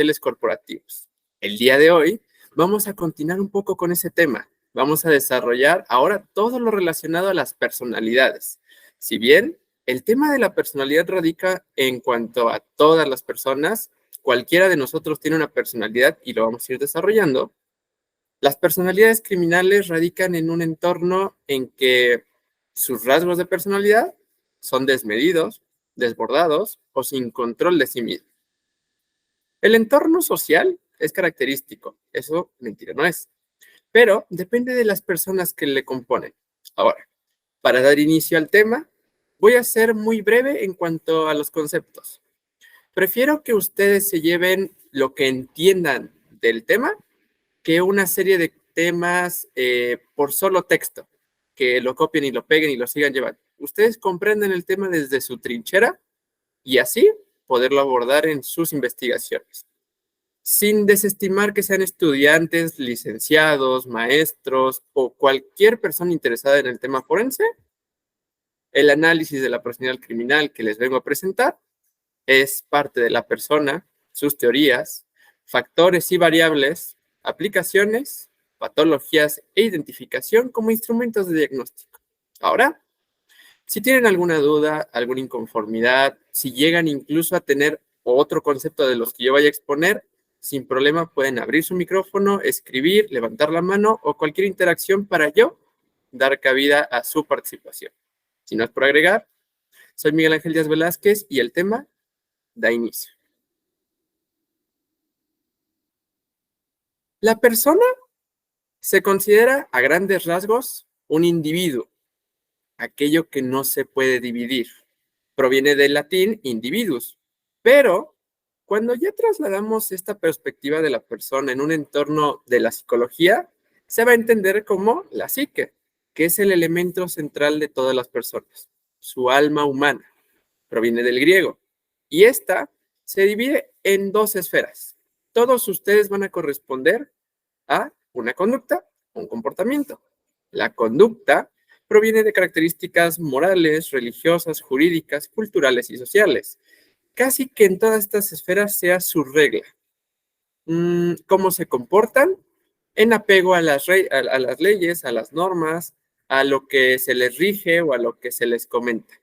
papeles corporativos. El día de hoy vamos a continuar un poco con ese tema. Vamos a desarrollar ahora todo lo relacionado a las personalidades. Si bien el tema de la personalidad radica en cuanto a todas las personas, cualquiera de nosotros tiene una personalidad y lo vamos a ir desarrollando. Las personalidades criminales radican en un entorno en que sus rasgos de personalidad son desmedidos, desbordados o sin control de sí mismos. El entorno social es característico, eso mentira no es, pero depende de las personas que le componen. Ahora, para dar inicio al tema, voy a ser muy breve en cuanto a los conceptos. Prefiero que ustedes se lleven lo que entiendan del tema que una serie de temas por solo texto, que lo copien y lo peguen y lo sigan llevando. Ustedes comprenden el tema desde su trinchera y así poderlo abordar en sus investigaciones. Sin desestimar que sean estudiantes, licenciados, maestros o cualquier persona interesada en el tema forense, el análisis de la personalidad criminal que les vengo a presentar es parte de la persona, sus teorías, factores y variables, aplicaciones, patologías e identificación como instrumentos de diagnóstico. Ahora, si tienen alguna duda, alguna inconformidad, si llegan incluso a tener otro concepto de los que yo vaya a exponer, sin problema pueden abrir su micrófono, escribir, levantar la mano o cualquier interacción para yo dar cabida a su participación. Si no es por agregar, soy Miguel Ángel Díaz Velázquez y el tema da inicio. La persona se considera a grandes rasgos un individuo, aquello que no se puede dividir. Proviene del latín individuus, pero cuando ya trasladamos esta perspectiva de la persona en un entorno de la psicología, se va a entender como la psique, que es el elemento central de todas las personas, su alma humana. Proviene del griego, y esta se divide en dos esferas. Todos ustedes van a corresponder a una conducta, un comportamiento. La conducta proviene de características morales, religiosas, jurídicas, culturales y sociales. Casi que en todas estas esferas sea su regla. ¿Cómo se comportan? En apego a las leyes, a las normas, a lo que se les rige o a lo que se les comenta.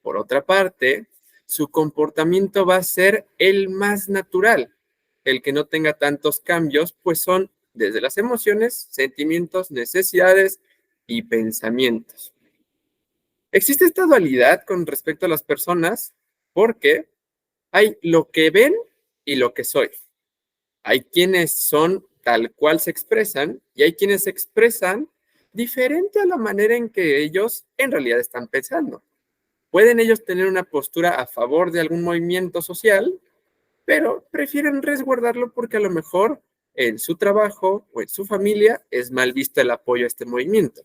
Por otra parte, su comportamiento va a ser el más natural, el que no tenga tantos cambios, pues son desde las emociones, sentimientos, necesidades y pensamientos. Existe esta dualidad con respecto a las personas porque hay lo que ven y lo que soy. Hay quienes son tal cual se expresan y hay quienes se expresan diferente a la manera en que ellos en realidad están pensando. Pueden ellos tener una postura a favor de algún movimiento social, pero prefieren resguardarlo porque a lo mejor en su trabajo o en su familia es mal visto el apoyo a este movimiento.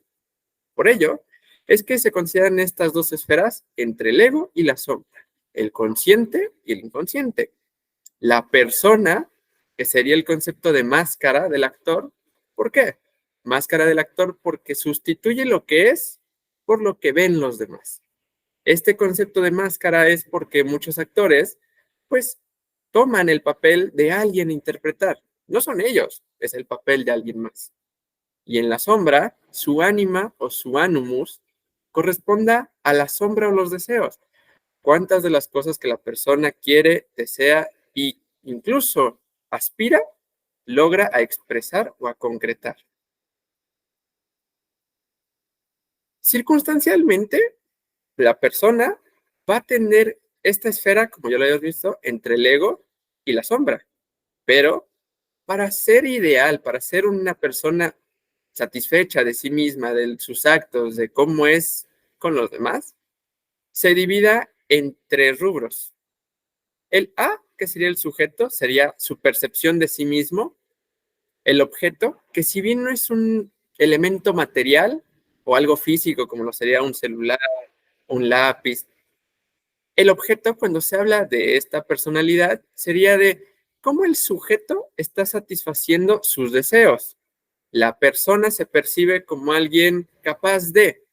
Por ello, es que se consideran estas dos esferas entre el ego y la sombra, el consciente y el inconsciente. La persona, que sería el concepto de máscara del actor, ¿por qué? Máscara del actor porque sustituye lo que es por lo que ven los demás. Este concepto de máscara es porque muchos actores, pues, toman el papel de alguien a interpretar. No son ellos, es el papel de alguien más. Y en la sombra, su ánima o su animus corresponda a la sombra o los deseos. ¿Cuántas de las cosas que la persona quiere, desea e incluso aspira, logra a expresar o a concretar? Circunstancialmente, la persona va a tener esta esfera, como ya lo habíamos visto, entre el ego y la sombra. Pero para ser ideal, para ser una persona satisfecha de sí misma, de sus actos, de cómo es con los demás, se divida en tres rubros. El A, que sería el sujeto, sería su percepción de sí mismo. El objeto, que si bien no es un elemento material o algo físico, como lo sería un celular, un lápiz, el objeto, cuando se habla de esta personalidad, sería de cómo el sujeto está satisfaciendo sus deseos. La persona se percibe como alguien capaz de,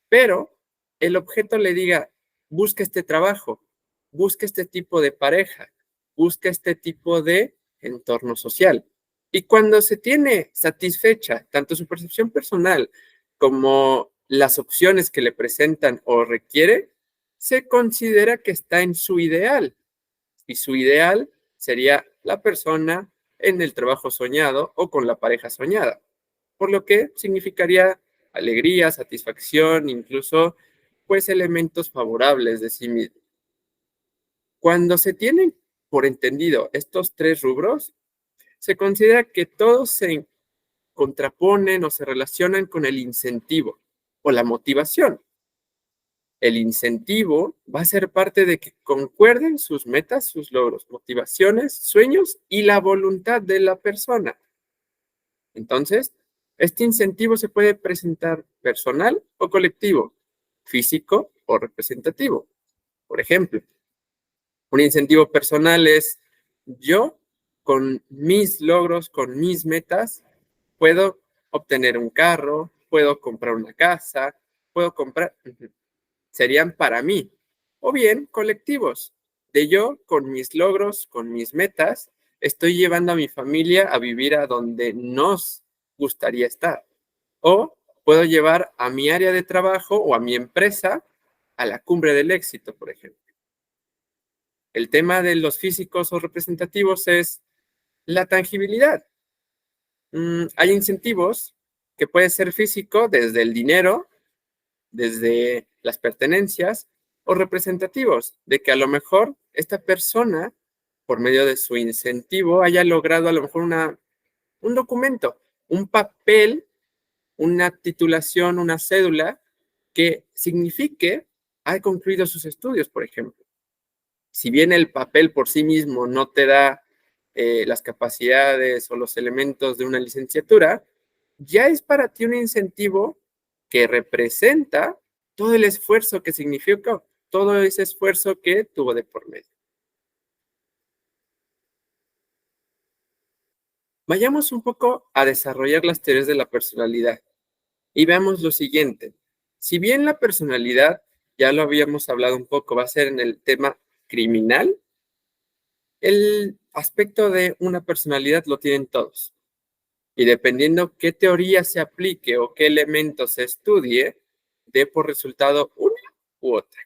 pero el objeto le diga, busca este trabajo, busca este tipo de pareja, busca este tipo de entorno social. Y cuando se tiene satisfecha tanto su percepción personal como las opciones que le presentan o requiere, se considera que está en su ideal. Y su ideal sería la persona en el trabajo soñado o con la pareja soñada, por lo que significaría alegría, satisfacción, incluso pues elementos favorables de sí mismo. Cuando se tienen por entendido estos tres rubros, se considera que todos se contraponen o se relacionan con el incentivo o la motivación. El incentivo va a ser parte de que concuerden sus metas, sus logros, motivaciones, sueños y la voluntad de la persona. Entonces, este incentivo se puede presentar personal o colectivo, físico o representativo. Por ejemplo, un incentivo personal es yo, con mis logros, con mis metas, puedo obtener un carro, puedo comprar una casa, puedo comprar, serían para mí. O bien colectivos, de yo, con mis logros, con mis metas, estoy llevando a mi familia a vivir a donde nos gustaría estar. O puedo llevar a mi área de trabajo o a mi empresa a la cumbre del éxito, por ejemplo. El tema de los físicos o representativos es la tangibilidad. Hay incentivos que puede ser físico desde el dinero, desde las pertenencias, o representativos, de que a lo mejor esta persona, por medio de su incentivo, haya logrado a lo mejor un documento, un papel, una titulación, una cédula que signifique ha concluido sus estudios, por ejemplo. Si bien el papel por sí mismo no te da las capacidades o los elementos de una licenciatura, ya es para ti un incentivo que representa todo el esfuerzo que significó, todo ese esfuerzo que tuvo de por medio. Vayamos un poco a desarrollar las teorías de la personalidad y veamos lo siguiente. Si bien la personalidad, ya lo habíamos hablado un poco, va a ser en el tema criminal, el aspecto de una personalidad lo tienen todos. Y dependiendo qué teoría se aplique o qué elemento se estudie, dé por resultado una u otra.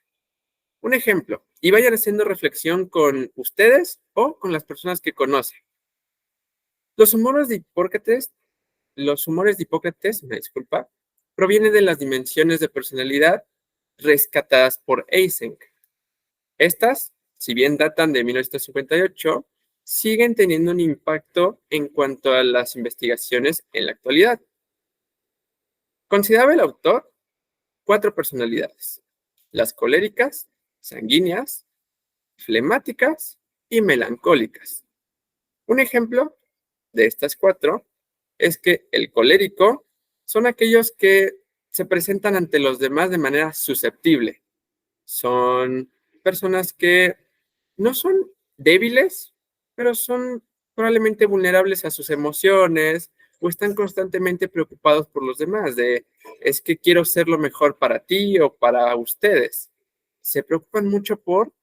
Un ejemplo, y vayan haciendo reflexión con ustedes o con las personas que conocen. Los humores de Hipócrates, me disculpa, provienen de las dimensiones de personalidad rescatadas por Eysenck. Estas, si bien datan de 1958, siguen teniendo un impacto en cuanto a las investigaciones en la actualidad. Consideraba el autor 4 personalidades: las coléricas, sanguíneas, flemáticas y melancólicas. Un ejemplo de estas 4 es que el colérico son aquellos que se presentan ante los demás de manera susceptible. Son personas que no son débiles, pero son probablemente vulnerables a sus emociones o están constantemente preocupados por los demás, de es que quiero ser lo mejor para ti o para ustedes. Se preocupan mucho por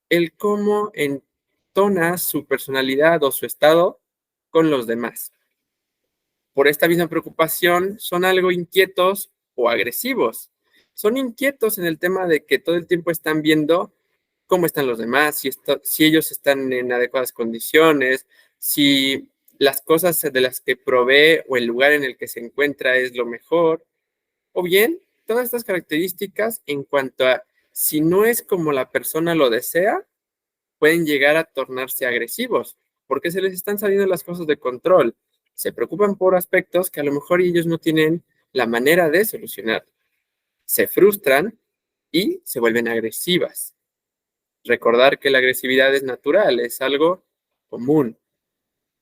el cómo entona su personalidad o su estado con los demás. Por esta misma preocupación, son algo inquietos o agresivos. Son inquietos en el tema de que todo el tiempo están viendo cómo están los demás, si ellos están en adecuadas condiciones, si las cosas de las que provee o el lugar en el que se encuentra es lo mejor, o bien todas estas características en cuanto a si no es como la persona lo desea, pueden llegar a tornarse agresivos, porque se les están saliendo las cosas de control. Se preocupan por aspectos que a lo mejor ellos no tienen la manera de solucionar. Se frustran y se vuelven agresivas. Recordar que la agresividad es natural, es algo común.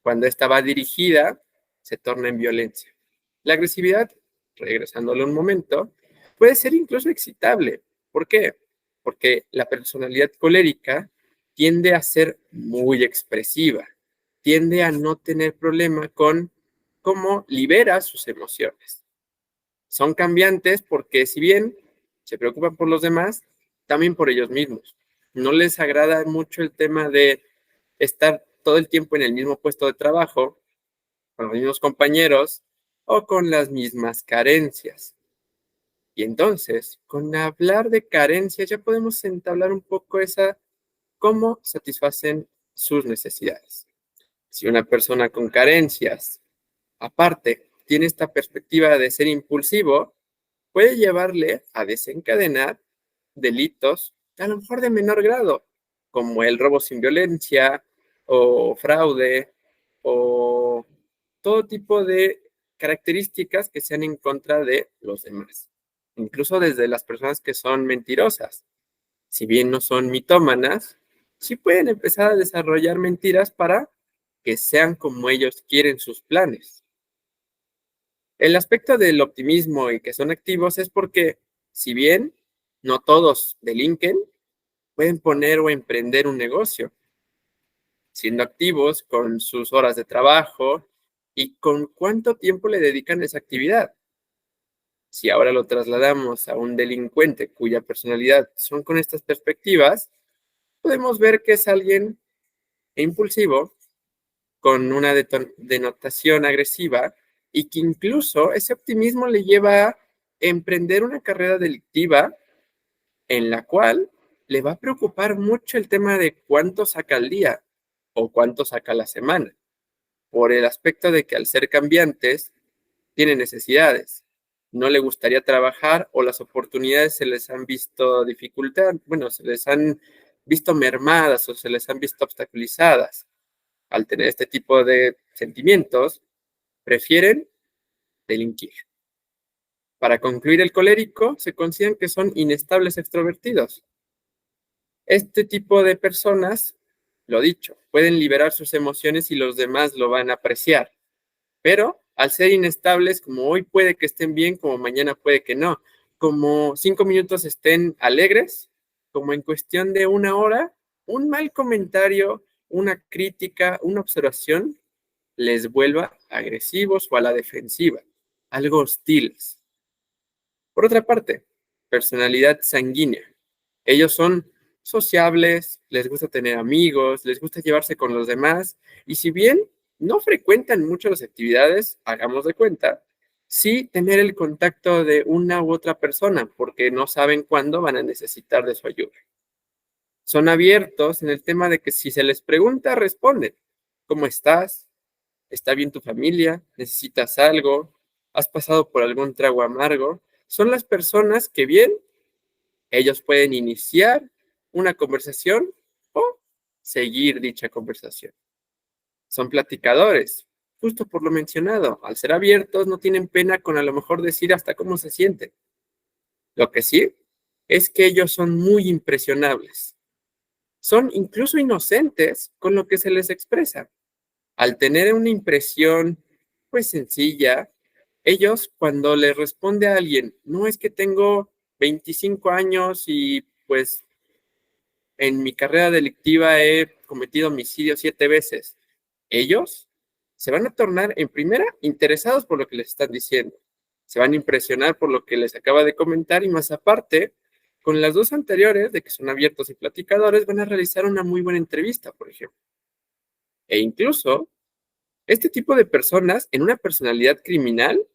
Cuando esta va dirigida, se torna en violencia. La agresividad, regresándole un momento, puede ser incluso excitable. ¿Por qué? Porque la personalidad colérica tiende a ser muy expresiva, tiende a no tener problema con cómo libera sus emociones. Son cambiantes porque si bien se preocupan por los demás, también por ellos mismos. No les agrada mucho el tema de estar todo el tiempo en el mismo puesto de trabajo, con los mismos compañeros o con las mismas carencias. Y entonces, con hablar de carencias, ya podemos entablar un poco esa cómo satisfacen sus necesidades. Si una persona con carencias, aparte, tiene esta perspectiva de ser impulsivo, puede llevarle a desencadenar delitos, a lo mejor de menor grado, como el robo sin violencia o fraude o todo tipo de características que sean en contra de los demás. Incluso desde las personas que son mentirosas. Si bien no son mitómanas, sí pueden empezar a desarrollar mentiras para que sean como ellos quieren sus planes. El aspecto del optimismo y que son activos es porque, si bien no todos delinquen, pueden poner o emprender un negocio, siendo activos con sus horas de trabajo y con cuánto tiempo le dedican a esa actividad. Si ahora lo trasladamos a un delincuente cuya personalidad son con estas perspectivas, podemos ver que es alguien impulsivo, con una denotación agresiva y que incluso ese optimismo le lleva a emprender una carrera delictiva en la cual le va a preocupar mucho el tema de cuánto saca al día o cuánto saca a la semana, por el aspecto de que al ser cambiantes, tiene necesidades. No le gustaría trabajar o las oportunidades se les han visto dificultad, bueno, se les han visto mermadas o se les han visto obstaculizadas. Al tener este tipo de sentimientos, prefieren delinquir. Para concluir, el colérico se consideran que son inestables extrovertidos. Este tipo de personas, lo dicho, pueden liberar sus emociones y los demás lo van a apreciar, pero al ser inestables, como hoy puede que estén bien, como mañana puede que no, como 5 minutos estén alegres, como en cuestión de una hora, un mal comentario, una crítica, una observación les vuelva agresivos o a la defensiva, algo hostiles. Por otra parte, personalidad sanguínea. Ellos son sociables, les gusta tener amigos, les gusta llevarse con los demás, y si bien no frecuentan mucho las actividades, hagamos de cuenta, sí tener el contacto de una u otra persona, porque no saben cuándo van a necesitar de su ayuda. Son abiertos en el tema de que si se les pregunta, responden. ¿Cómo estás? ¿Está bien tu familia? ¿Necesitas algo? ¿Has pasado por algún trago amargo? Son las personas que bien, ellos pueden iniciar una conversación o seguir dicha conversación. Son platicadores, justo por lo mencionado. Al ser abiertos, no tienen pena con a lo mejor decir hasta cómo se sienten. Lo que sí es que ellos son muy impresionables. Son incluso inocentes con lo que se les expresa. Al tener una impresión, pues sencilla, ellos cuando les responde a alguien, no es que tengo 25 años y pues en mi carrera delictiva he cometido homicidio 7 veces, ellos se van a tornar en primera interesados por lo que les están diciendo, se van a impresionar por lo que les acaba de comentar y más aparte, con las dos anteriores de que son abiertos y platicadores, van a realizar una muy buena entrevista, por ejemplo. E incluso este tipo de personas en una personalidad criminal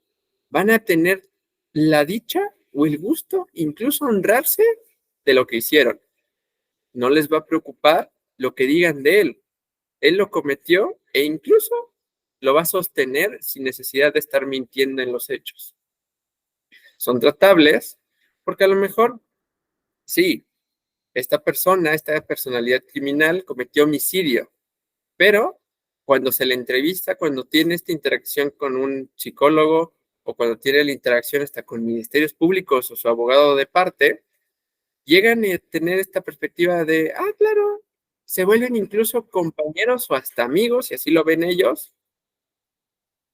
van a tener la dicha o el gusto, incluso honrarse de lo que hicieron. No les va a preocupar lo que digan de él. Él lo cometió e incluso lo va a sostener sin necesidad de estar mintiendo en los hechos. Son tratables porque a lo mejor, sí, esta persona, esta personalidad criminal cometió homicidio, pero cuando se le entrevista, cuando tiene esta interacción con un psicólogo o cuando tiene la interacción hasta con ministerios públicos o su abogado de parte, llegan a tener esta perspectiva de, claro, se vuelven incluso compañeros o hasta amigos, y así lo ven ellos,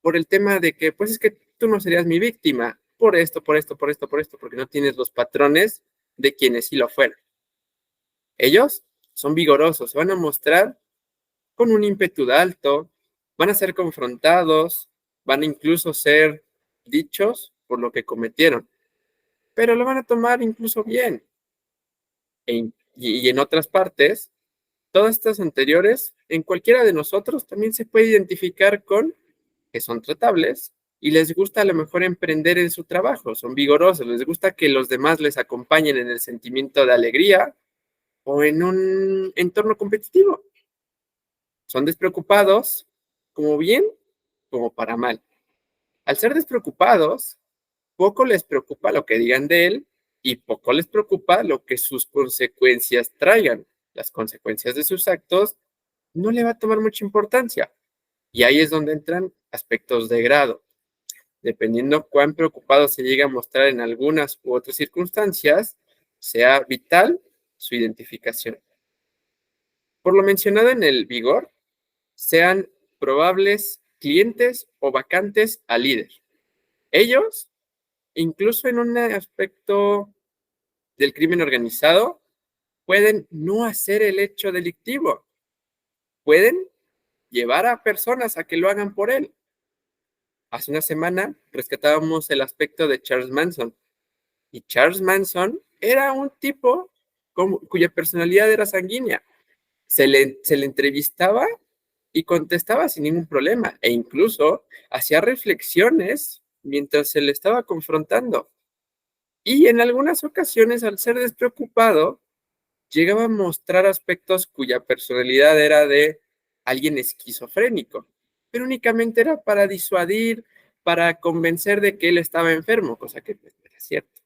por el tema de que, pues es que tú no serías mi víctima, por esto, por esto, por esto, por esto, porque no tienes los patrones de quienes sí lo fueron. Ellos son vigorosos, se van a mostrar con un ímpetu alto, van a ser confrontados, van a incluso ser dichos por lo que cometieron, pero lo van a tomar incluso bien. Y en otras partes, todas estas anteriores en cualquiera de nosotros también se puede identificar con que son tratables y les gusta a lo mejor emprender en su trabajo, son vigorosos, les gusta que los demás les acompañen en el sentimiento de alegría o en un entorno competitivo. Son despreocupados, como bien como para mal. Al ser despreocupados, poco les preocupa lo que digan de él y poco les preocupa lo que sus consecuencias traigan. Las consecuencias de sus actos no le va a tomar mucha importancia. Y ahí es donde entran aspectos de grado. Dependiendo cuán preocupado se llegue a mostrar en algunas u otras circunstancias, sea vital su identificación. Por lo mencionado en el vigor, sean probables clientes o vacantes al líder. Ellos, incluso en un aspecto del crimen organizado, pueden no hacer el hecho delictivo. Pueden llevar a personas a que lo hagan por él. Hace una semana rescatábamos el aspecto de Charles Manson. Y Charles Manson era un tipo cuya personalidad era sanguínea. Se le entrevistaba y contestaba sin ningún problema. E incluso hacía reflexiones mientras se le estaba confrontando. Y en algunas ocasiones, al ser despreocupado, llegaba a mostrar aspectos cuya personalidad era de alguien esquizofrénico, pero únicamente era para disuadir, para convencer de que él estaba enfermo, cosa que pues, no era cierto.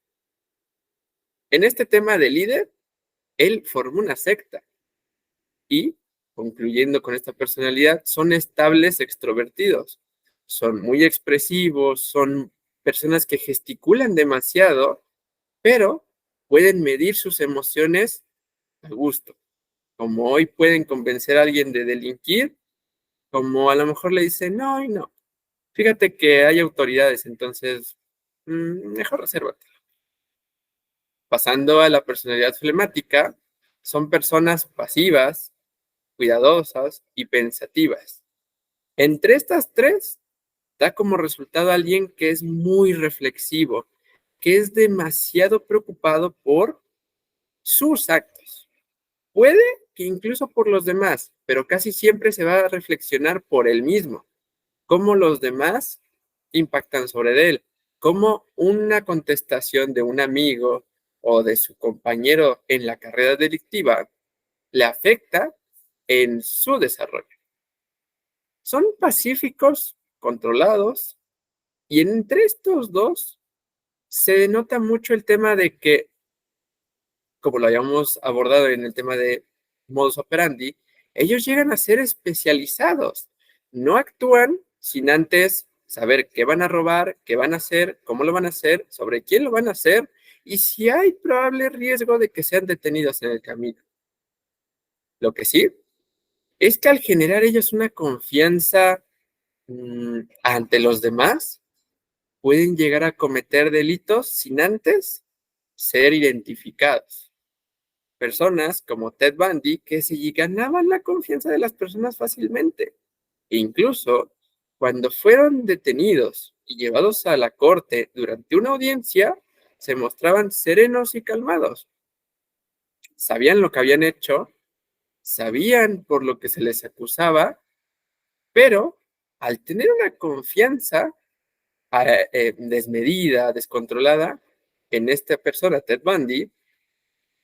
En este tema de líder, él formó una secta y, concluyendo con esta personalidad, son estables extrovertidos, son muy expresivos, son personas que gesticulan demasiado, pero pueden medir sus emociones a gusto. Como hoy pueden convencer a alguien de delinquir, como a lo mejor le dicen, no y no. Fíjate que hay autoridades, entonces, mejor resérvate. Pasando a la personalidad flemática, son personas pasivas, cuidadosas y pensativas. Entre estas tres, da como resultado a alguien que es muy reflexivo, que es demasiado preocupado por sus actos. Puede que incluso por los demás, pero casi siempre se va a reflexionar por él mismo, cómo los demás impactan sobre él, cómo una contestación de un amigo o de su compañero en la carrera delictiva le afecta en su desarrollo. Son pacíficos, controlados, y entre estos dos se denota mucho el tema de que, como lo habíamos abordado en el tema de modus operandi, ellos llegan a ser especializados. No actúan sin antes saber qué van a robar, qué van a hacer, cómo lo van a hacer, sobre quién lo van a hacer y si hay probable riesgo de que sean detenidos en el camino. Lo que sí es que al generar ellos una confianza ante los demás, pueden llegar a cometer delitos sin antes ser identificados. Personas como Ted Bundy que se ganaban la confianza de las personas fácilmente. E incluso cuando fueron detenidos y llevados a la corte durante una audiencia, se mostraban serenos y calmados. Sabían lo que habían hecho, sabían por lo que se les acusaba, pero al tener una confianza desmedida, descontrolada en esta persona, Ted Bundy,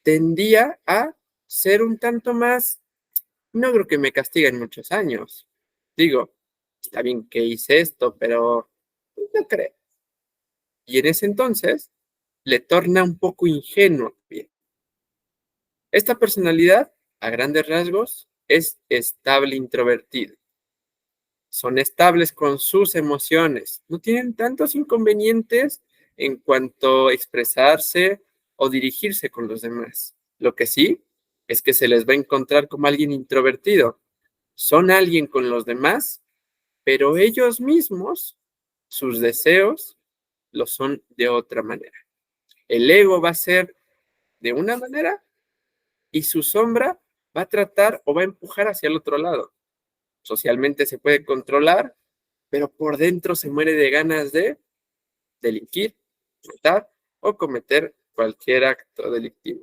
tendía a ser un tanto más, no creo que me castiguen muchos años. Digo, está bien que hice esto, pero no creo. Y en ese entonces le torna un poco ingenuo. Bien. Esta personalidad, a grandes rasgos, es estable introvertido. Son estables con sus emociones, no tienen tantos inconvenientes en cuanto a expresarse o dirigirse con los demás. Lo que sí es que se les va a encontrar como alguien introvertido. Son alguien con los demás, pero ellos mismos, sus deseos, lo son de otra manera. El ego va a ser de una manera y su sombra va a tratar o va a empujar hacia el otro lado. Socialmente se puede controlar, pero por dentro se muere de ganas de delinquir, matar o cometer cualquier acto delictivo.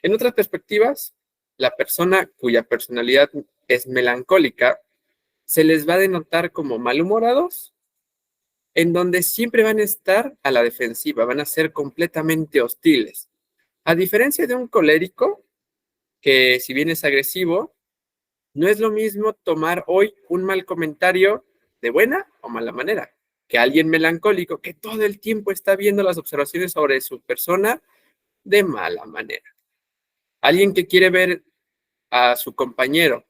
En otras perspectivas, la persona cuya personalidad es melancólica, se les va a denotar como malhumorados, en donde siempre van a estar a la defensiva, van a ser completamente hostiles. A diferencia de un colérico, que si bien es agresivo, no es lo mismo tomar hoy un mal comentario de buena o mala manera que alguien melancólico que todo el tiempo está viendo las observaciones sobre su persona de mala manera. Alguien que quiere ver a su compañero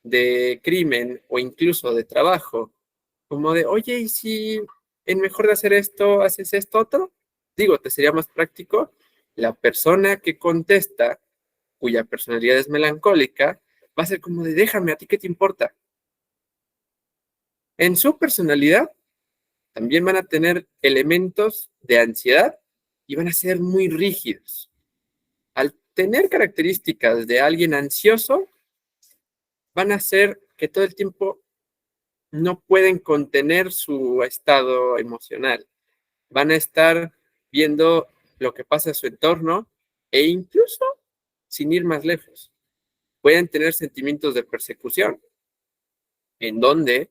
de crimen o incluso de trabajo como de, oye, ¿y si en mejor de hacer esto, haces esto otro? Digo, ¿te sería más práctico? La persona que contesta, cuya personalidad es melancólica, va a ser como de, déjame, ¿a ti qué te importa? En su personalidad también van a tener elementos de ansiedad y van a ser muy rígidos. Al tener características de alguien ansioso, van a ser que todo el tiempo no pueden contener su estado emocional. Van a estar viendo lo que pasa en su entorno e incluso, sin ir más lejos, pueden tener sentimientos de persecución, en donde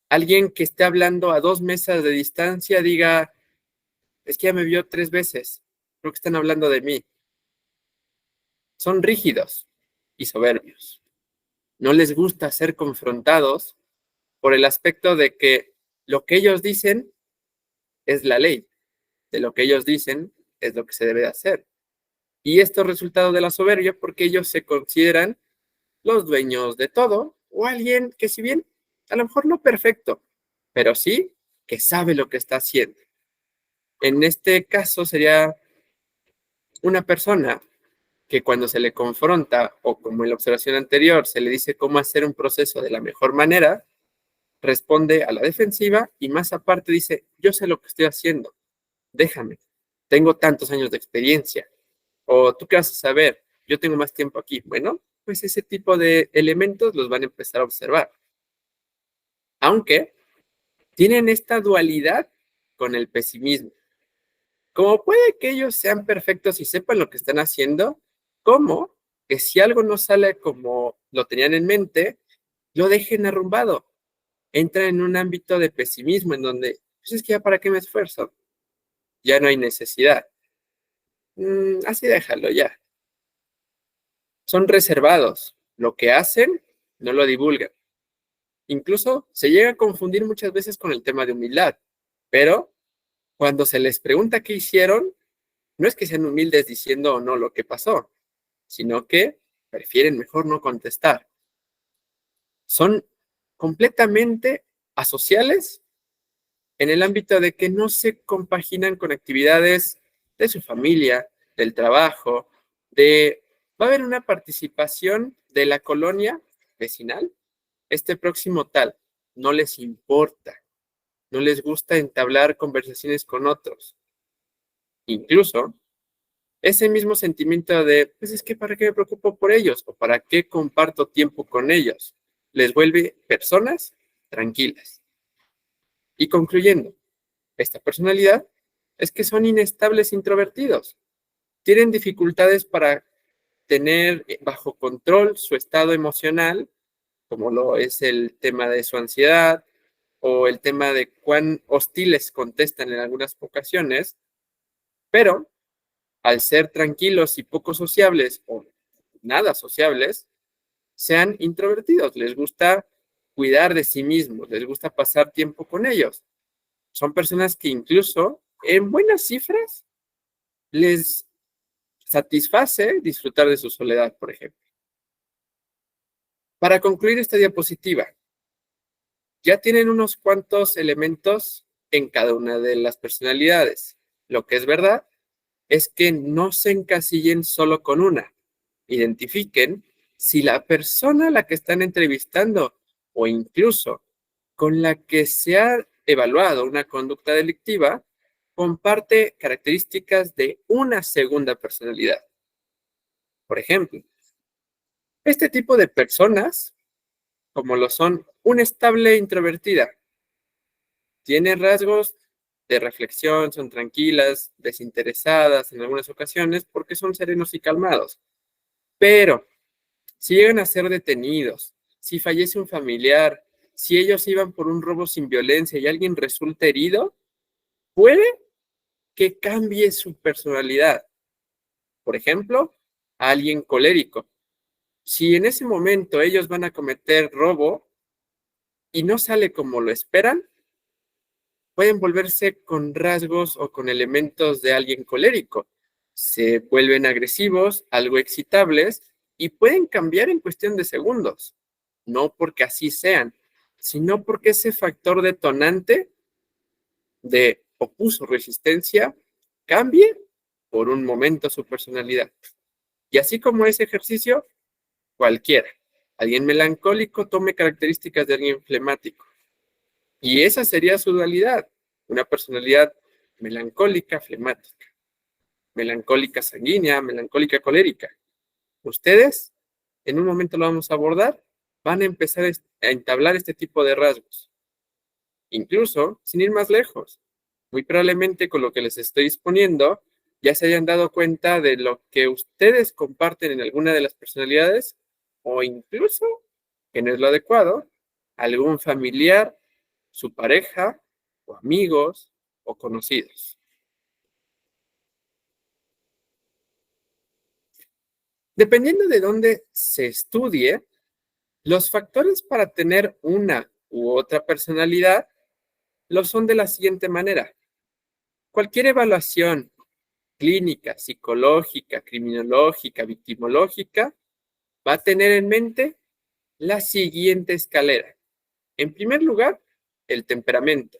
alguien que esté hablando a 2 mesas de distancia diga, es que ya me vio 3 veces, creo que están hablando de mí. Son rígidos y soberbios. No les gusta ser confrontados por el aspecto de que lo que ellos dicen es la ley, de lo que ellos dicen es lo que se debe hacer. Y esto es resultado de la soberbia porque ellos se consideran los dueños de todo o alguien que si bien a lo mejor no perfecto, pero sí que sabe lo que está haciendo. En este caso sería una persona que cuando se le confronta o como en la observación anterior se le dice cómo hacer un proceso de la mejor manera, responde a la defensiva y más aparte dice, yo sé lo que estoy haciendo, déjame, tengo tantos años de experiencia. O tú qué vas a saber, yo tengo más tiempo aquí. Bueno, pues ese tipo de elementos los van a empezar a observar. Aunque tienen esta dualidad con el pesimismo. Como puede que ellos sean perfectos y sepan lo que están haciendo, como que si algo no sale como lo tenían en mente, lo dejen arrumbado. Entran en un ámbito de pesimismo en donde, pues es que ya para qué me esfuerzo, ya no hay necesidad. Así déjalo ya. Son reservados. Lo que hacen, no lo divulgan. Incluso se llega a confundir muchas veces con el tema de humildad, pero cuando se les pregunta qué hicieron, no es que sean humildes diciendo o no lo que pasó, sino que prefieren mejor no contestar. Son completamente asociales en el ámbito de que no se compaginan con actividades de su familia, del trabajo, va a haber una participación de la colonia vecinal, este próximo tal, no les importa, no les gusta entablar conversaciones con otros. Incluso ese mismo sentimiento de, pues es que ¿para qué me preocupo por ellos? ¿O para qué comparto tiempo con ellos? Les vuelve personas tranquilas. Y concluyendo, esta personalidad es que son inestables introvertidos. Tienen dificultades para tener bajo control su estado emocional, como lo es el tema de su ansiedad o el tema de cuán hostiles contestan en algunas ocasiones, pero al ser tranquilos y poco sociables o nada sociables, sean introvertidos, les gusta cuidar de sí mismos, les gusta pasar tiempo con ellos. Son personas que incluso en buenas cifras les satisface disfrutar de su soledad, por ejemplo. Para concluir esta diapositiva, ya tienen unos cuantos elementos en cada una de las personalidades. Lo que es verdad es que no se encasillen solo con una. Identifiquen si la persona a la que están entrevistando o incluso con la que se ha evaluado una conducta delictiva comparte características de una segunda personalidad. Por ejemplo, este tipo de personas, como lo son una estable introvertida, tiene rasgos de reflexión, son tranquilas, desinteresadas en algunas ocasiones porque son serenos y calmados. Pero Si llegan a ser detenidos, si fallece un familiar, si ellos iban por un robo sin violencia y alguien resulta herido, puede que cambie su personalidad. Por ejemplo, a alguien colérico. Si en ese momento ellos van a cometer robo y no sale como lo esperan, pueden volverse con rasgos o con elementos de alguien colérico. Se vuelven agresivos, algo excitables y pueden cambiar en cuestión de segundos. No porque así sean, sino porque ese factor detonante de opuso resistencia cambie por un momento su personalidad. Y así como ese ejercicio, cualquiera. Alguien melancólico tome características de alguien flemático. Y esa sería su dualidad. Una personalidad melancólica, flemática. Melancólica sanguínea, melancólica colérica. Ustedes, en un momento lo vamos a abordar, van a empezar a entablar este tipo de rasgos. Incluso, sin ir más lejos, muy probablemente con lo que les estoy exponiendo, ya se hayan dado cuenta de lo que ustedes comparten en alguna de las personalidades o incluso, que no es lo adecuado, algún familiar, su pareja o amigos o conocidos. Dependiendo de dónde se estudie, los factores para tener una u otra personalidad lo son de la siguiente manera. Cualquier evaluación clínica, psicológica, criminológica, victimológica, va a tener en mente la siguiente escalera. En primer lugar, el temperamento.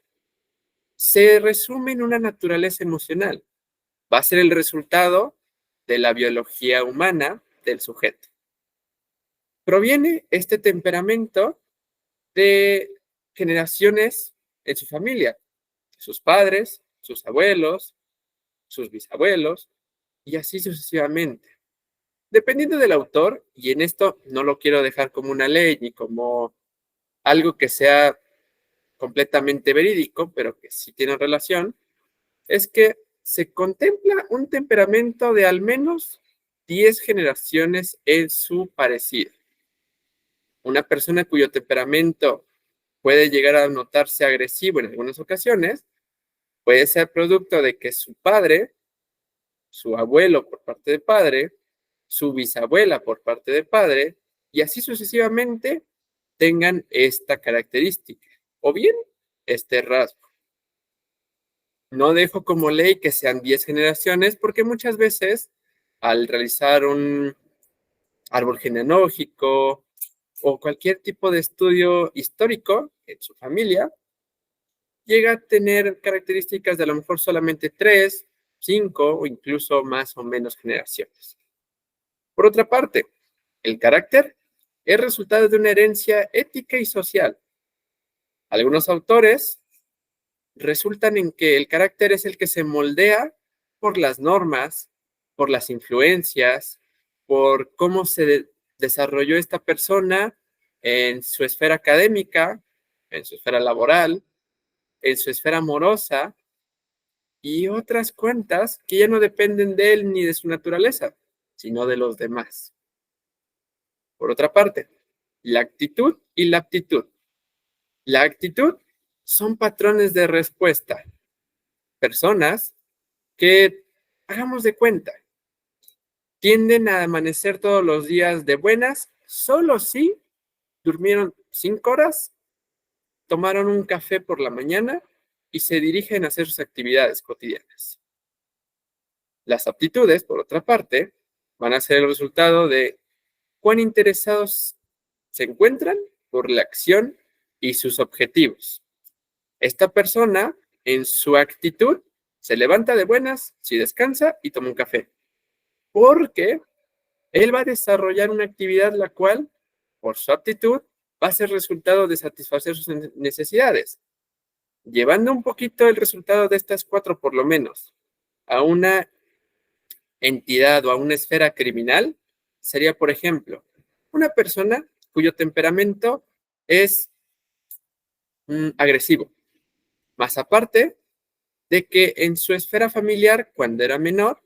Se resume en una naturaleza emocional. Va a ser el resultado de la biología humana del sujeto. Proviene este temperamento de generaciones en su familia, sus padres, sus abuelos, sus bisabuelos, y así sucesivamente. Dependiendo del autor, y en esto no lo quiero dejar como una ley ni como algo que sea completamente verídico, pero que sí tiene relación, es que se contempla un temperamento de al menos 10 generaciones en su parecido. Una persona cuyo temperamento puede llegar a notarse agresivo en algunas ocasiones, puede ser producto de que su padre, su abuelo por parte de padre, su bisabuela por parte de padre, y así sucesivamente tengan esta característica, o bien este rasgo. No dejo como ley que sean 10 generaciones, porque muchas veces al realizar un árbol genealógico o cualquier tipo de estudio histórico en su familia, llega a tener características de a lo mejor solamente 3, 5 o incluso más o menos generaciones. Por otra parte, el carácter es resultado de una herencia ética y social. Algunos autores resultan en que el carácter es el que se moldea por las normas, por las influencias, por cómo se desarrolló esta persona en su esfera académica, en su esfera laboral, en su esfera amorosa y otras cuentas que ya no dependen de él ni de su naturaleza, sino de los demás. Por otra parte, la actitud y la aptitud. La actitud son patrones de respuesta. Personas que, hagamos de cuenta, tienden a amanecer todos los días de buenas, solo si durmieron 5 horas, tomaron un café por la mañana y se dirigen a hacer sus actividades cotidianas. Las aptitudes, por otra parte, van a ser el resultado de cuán interesados se encuentran por la acción y sus objetivos. Esta persona, en su actitud, se levanta de buenas, si descansa y toma un café, porque él va a desarrollar una actividad la cual, por su actitud, va a ser resultado de satisfacer sus necesidades, llevando un poquito el resultado de estas 4 por lo menos a una entidad o a una esfera criminal, sería, por ejemplo, una persona cuyo temperamento es agresivo, más aparte de que en su esfera familiar, cuando era menor,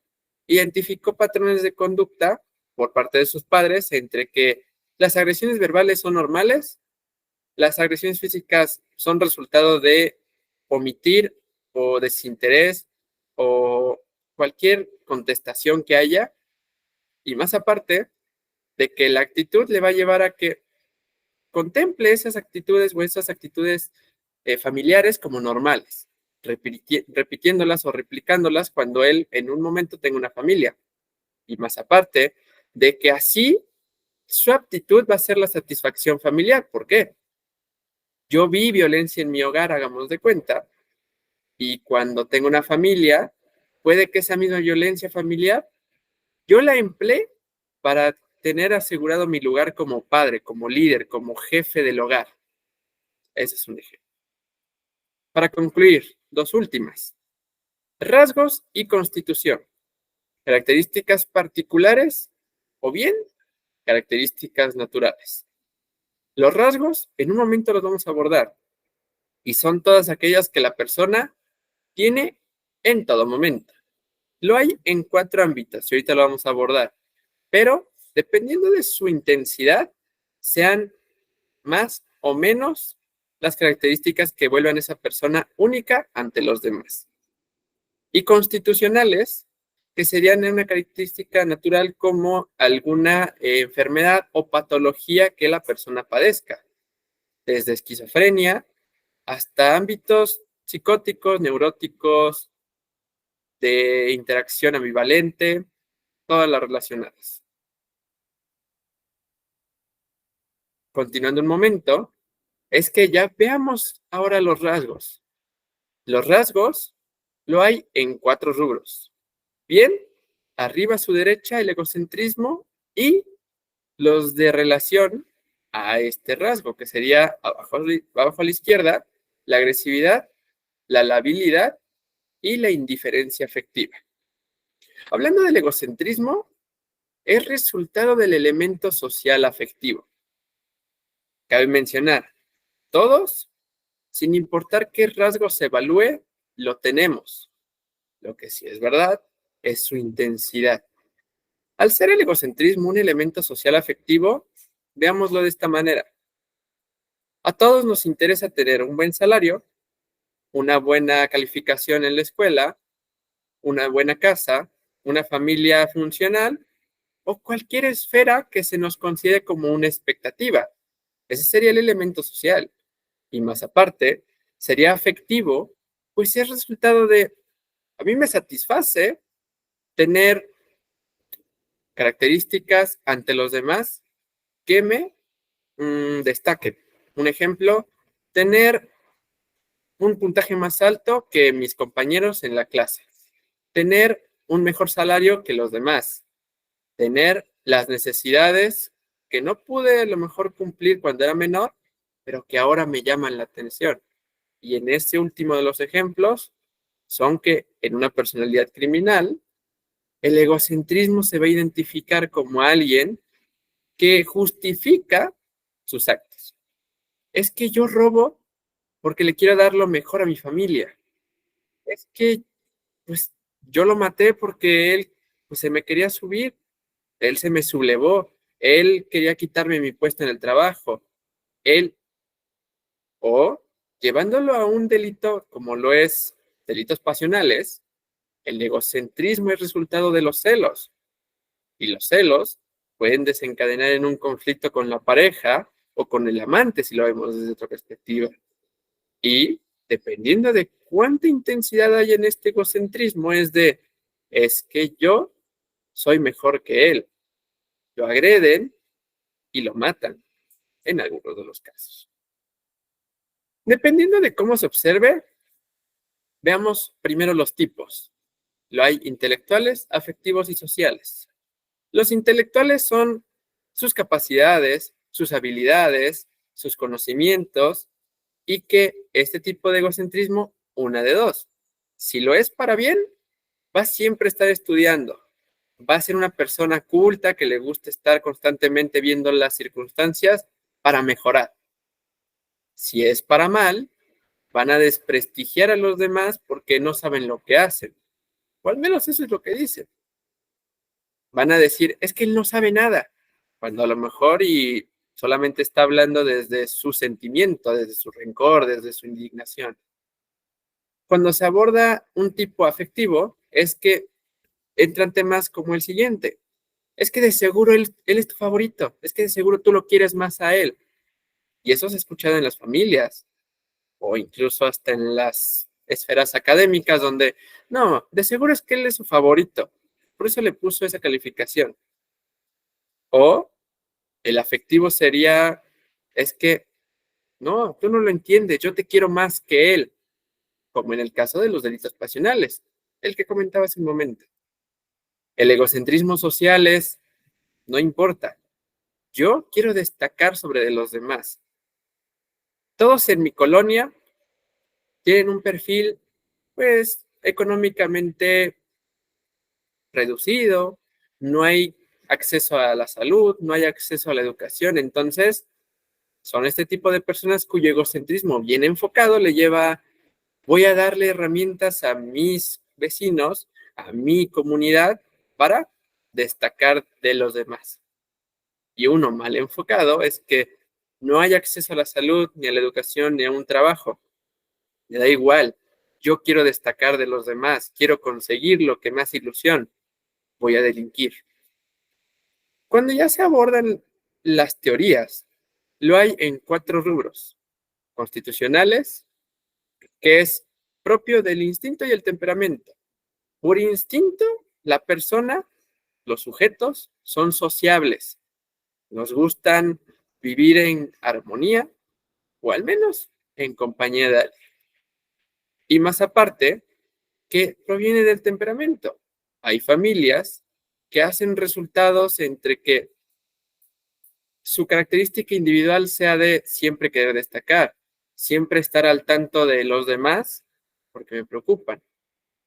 identificó patrones de conducta por parte de sus padres entre que las agresiones verbales son normales, las agresiones físicas son resultado de omitir o desinterés o cualquier contestación que haya, y más aparte de que la actitud le va a llevar a que contemple esas actitudes o esas actitudes familiares como normales, repitiéndolas o replicándolas cuando él en un momento tenga una familia. Y más aparte de que así su aptitud va a ser la satisfacción familiar. ¿Por qué? Yo vi violencia en mi hogar, hagamos de cuenta, y cuando tengo una familia, puede que esa misma violencia familiar yo la empleé para tener asegurado mi lugar como padre, como líder, como jefe del hogar. Ese es un ejemplo. Para concluir, dos últimas. Rasgos y constitución. Características particulares o bien características naturales. Los rasgos en un momento los vamos a abordar y son todas aquellas que la persona tiene en todo momento. Lo hay en 4 ámbitos y ahorita lo vamos a abordar, pero dependiendo de su intensidad, sean más o menos las características que vuelvan a esa persona única ante los demás. Y constitucionales, que serían una característica natural como alguna enfermedad o patología que la persona padezca, desde esquizofrenia hasta ámbitos psicóticos, neuróticos, de interacción ambivalente, todas las relacionadas. Continuando un momento, es que ya veamos ahora los rasgos. Los rasgos lo hay en 4 rubros. Bien, arriba a su derecha el egocentrismo y los de relación a este rasgo, que sería abajo a la izquierda, la agresividad, la labilidad y la indiferencia afectiva. Hablando del egocentrismo, es resultado del elemento social afectivo. Cabe mencionar, todos, sin importar qué rasgo se evalúe, lo tenemos. Lo que sí es verdad es su intensidad. Al ser el egocentrismo un elemento social afectivo, veámoslo de esta manera. A todos nos interesa tener un buen salario, una buena calificación en la escuela, una buena casa, una familia funcional o cualquier esfera que se nos considere como una expectativa. Ese sería el elemento social. Y más aparte, sería afectivo, pues es resultado de, a mí me satisface tener características ante los demás que me destaquen. Un ejemplo, tener un puntaje más alto que mis compañeros en la clase, tener un mejor salario que los demás, tener las necesidades que no pude a lo mejor cumplir cuando era menor, pero que ahora me llaman la atención. Y en este último de los ejemplos son que en una personalidad criminal, el egocentrismo se va a identificar como alguien que justifica sus actos. Es que yo robo porque le quiero dar lo mejor a mi familia. Es que, pues, yo lo maté porque él, pues, se me quería subir. Él se me sublevó. Él quería quitarme mi puesto en el trabajo. Él, o llevándolo a un delito como lo es delitos pasionales, el egocentrismo es resultado de los celos. Y los celos pueden desencadenar en un conflicto con la pareja o con el amante, si lo vemos desde otra perspectiva. Y dependiendo de cuánta intensidad hay en este egocentrismo, es que yo soy mejor que él. Lo agreden y lo matan en algunos de los casos. Dependiendo de cómo se observe, veamos primero los tipos. Lo hay intelectuales, afectivos y sociales. Los intelectuales son sus capacidades, sus habilidades, sus conocimientos y que este tipo de egocentrismo, una de dos. Si lo es para bien, va a siempre estar estudiando. Va a ser una persona culta que le gusta estar constantemente viendo las circunstancias para mejorar. Si es para mal, van a desprestigiar a los demás porque no saben lo que hacen. O al menos eso es lo que dicen. Van a decir, es que él no sabe nada, cuando a lo mejor y solamente está hablando desde su sentimiento, desde su rencor, desde su indignación. Cuando se aborda un tipo afectivo, es que entran temas como el siguiente. Es que de seguro él es tu favorito, es que de seguro tú lo quieres más a él. Y eso se ha escuchado en las familias o incluso hasta en las esferas académicas donde, no, de seguro es que él es su favorito, por eso le puso esa calificación. O el afectivo sería, es que, no, tú no lo entiendes, yo te quiero más que él, como en el caso de los delitos pasionales, el que comentaba hace un momento. El egocentrismo social es, no importa, yo quiero destacar sobre los demás. Todos en mi colonia tienen un perfil, pues, económicamente reducido, no hay acceso a la salud, no hay acceso a la educación, entonces son este tipo de personas cuyo egocentrismo bien enfocado le lleva, voy a darle herramientas a mis vecinos, a mi comunidad, para destacar de los demás. Y uno mal enfocado es que no hay acceso a la salud, ni a la educación, ni a un trabajo. Me da igual, yo quiero destacar de los demás, quiero conseguir lo que me hace ilusión, voy a delinquir. Cuando ya se abordan las teorías, lo hay en 4 rubros: constitucionales, que es propio del instinto y el temperamento. Por instinto, la persona, los sujetos, son sociables, nos gustan vivir en armonía o al menos en compañía de alguien. Y más aparte, que proviene del temperamento. Hay familias que hacen resultados entre que su característica individual sea de siempre querer destacar, siempre estar al tanto de los demás, porque me preocupan.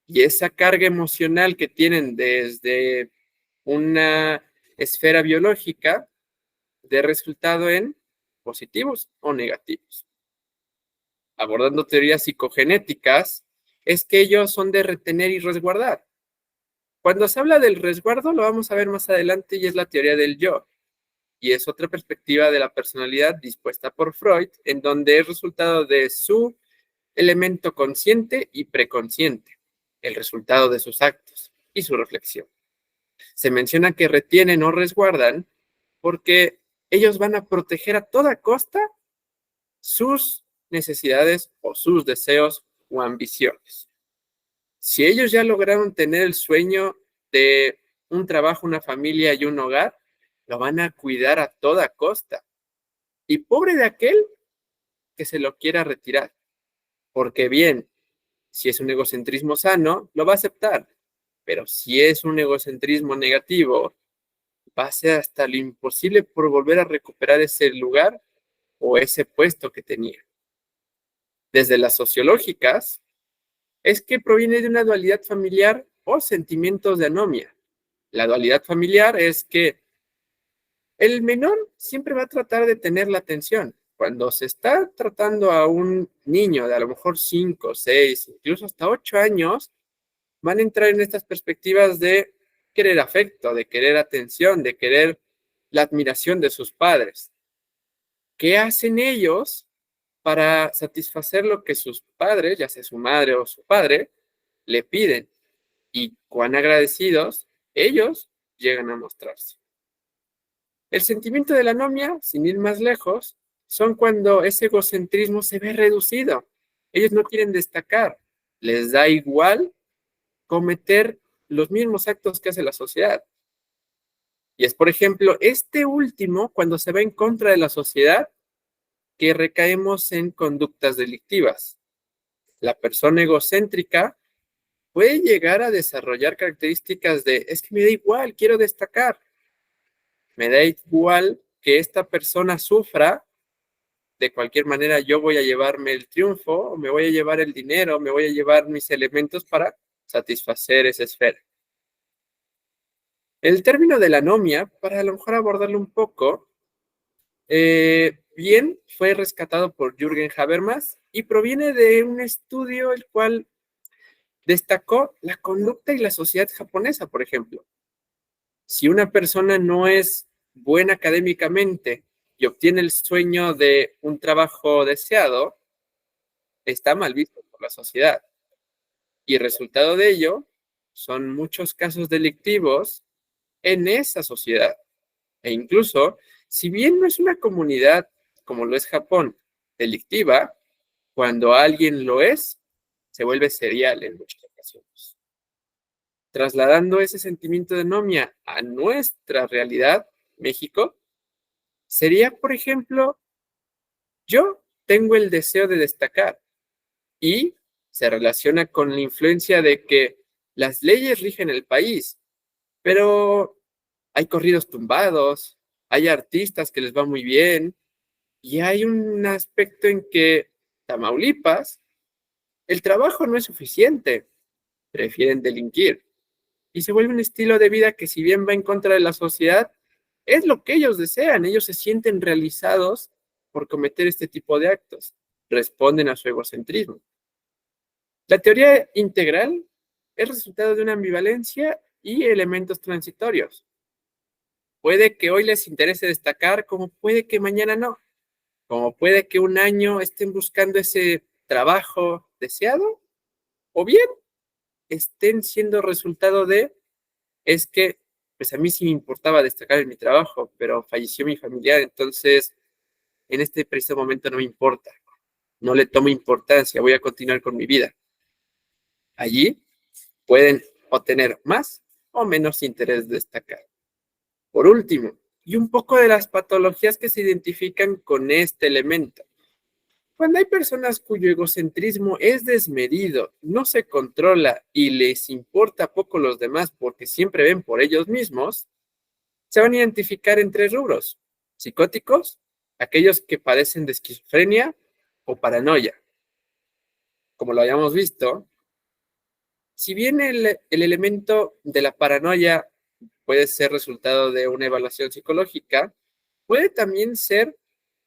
Y esa carga emocional que tienen desde una esfera biológica de resultado en positivos o negativos. Abordando teorías psicogenéticas, es que ellos son de retener y resguardar. Cuando se habla del resguardo, lo vamos a ver más adelante y es la teoría del yo. Y es otra perspectiva de la personalidad dispuesta por Freud, en donde es resultado de su elemento consciente y preconsciente, el resultado de sus actos y su reflexión. Se menciona que retienen o resguardan porque ellos van a proteger a toda costa sus necesidades o sus deseos o ambiciones. Si ellos ya lograron tener el sueño de un trabajo, una familia y un hogar, lo van a cuidar a toda costa. Y pobre de aquel que se lo quiera retirar, porque bien, si es un egocentrismo sano, lo va a aceptar, pero si es un egocentrismo negativo, va a hacer hasta lo imposible por volver a recuperar ese lugar o ese puesto que tenía. Desde las sociológicas, es que proviene de una dualidad familiar o sentimientos de anomia. La dualidad familiar es que el menor siempre va a tratar de tener la atención. Cuando se está tratando a un niño de a lo mejor 5, 6, incluso hasta 8 años, van a entrar en estas perspectivas de querer afecto, de querer atención, de querer la admiración de sus padres. ¿Qué hacen ellos para satisfacer lo que sus padres, ya sea su madre o su padre, le piden? Y cuán agradecidos ellos llegan a mostrarse. El sentimiento de la anomia, sin ir más lejos, son cuando ese egocentrismo se ve reducido. Ellos no quieren destacar, les da igual cometer los mismos actos que hace la sociedad. Y es, por ejemplo, este último, cuando se va en contra de la sociedad, que recaemos en conductas delictivas. La persona egocéntrica puede llegar a desarrollar características de, es que me da igual, quiero destacar. Me da igual que esta persona sufra, de cualquier manera yo voy a llevarme el triunfo, o me voy a llevar el dinero, me voy a llevar mis elementos para satisfacer esa esfera. El término de la anomia, para a lo mejor abordarlo un poco, bien, fue rescatado por Jürgen Habermas y proviene de un estudio el cual destacó la conducta y la sociedad japonesa, por ejemplo. Si una persona no es buena académicamente y obtiene el sueño de un trabajo deseado, está mal visto por la sociedad. Y el resultado de ello son muchos casos delictivos en esa sociedad. E incluso, si bien no es una comunidad como lo es Japón, delictiva, cuando alguien lo es, se vuelve serial en muchas ocasiones. Trasladando ese sentimiento de anomia a nuestra realidad, México, sería, por ejemplo, yo tengo el deseo de destacar y se relaciona con la influencia de que las leyes rigen el país, pero hay corridos tumbados, hay artistas que les va muy bien y hay un aspecto en que Tamaulipas, el trabajo no es suficiente, prefieren delinquir y se vuelve un estilo de vida que si bien va en contra de la sociedad, es lo que ellos desean, ellos se sienten realizados por cometer este tipo de actos, responden a su egocentrismo. La teoría integral es resultado de una ambivalencia y elementos transitorios. Puede que hoy les interese destacar, como puede que mañana no, como puede que un año estén buscando ese trabajo deseado, o bien estén siendo resultado de, es que, pues a mí sí me importaba destacar en mi trabajo, pero falleció mi familiar, entonces en este preciso momento no me importa, no le tomo importancia, voy a continuar con mi vida. Allí pueden obtener más o menos interés de destacar. Por último, y un poco de las patologías que se identifican con este elemento. Cuando hay personas cuyo egocentrismo es desmedido, no se controla y les importa poco los demás porque siempre ven por ellos mismos, se van a identificar en tres rubros: psicóticos, aquellos que padecen de esquizofrenia o paranoia. Como lo habíamos visto, si bien el elemento de la paranoia puede ser resultado de una evaluación psicológica, puede también ser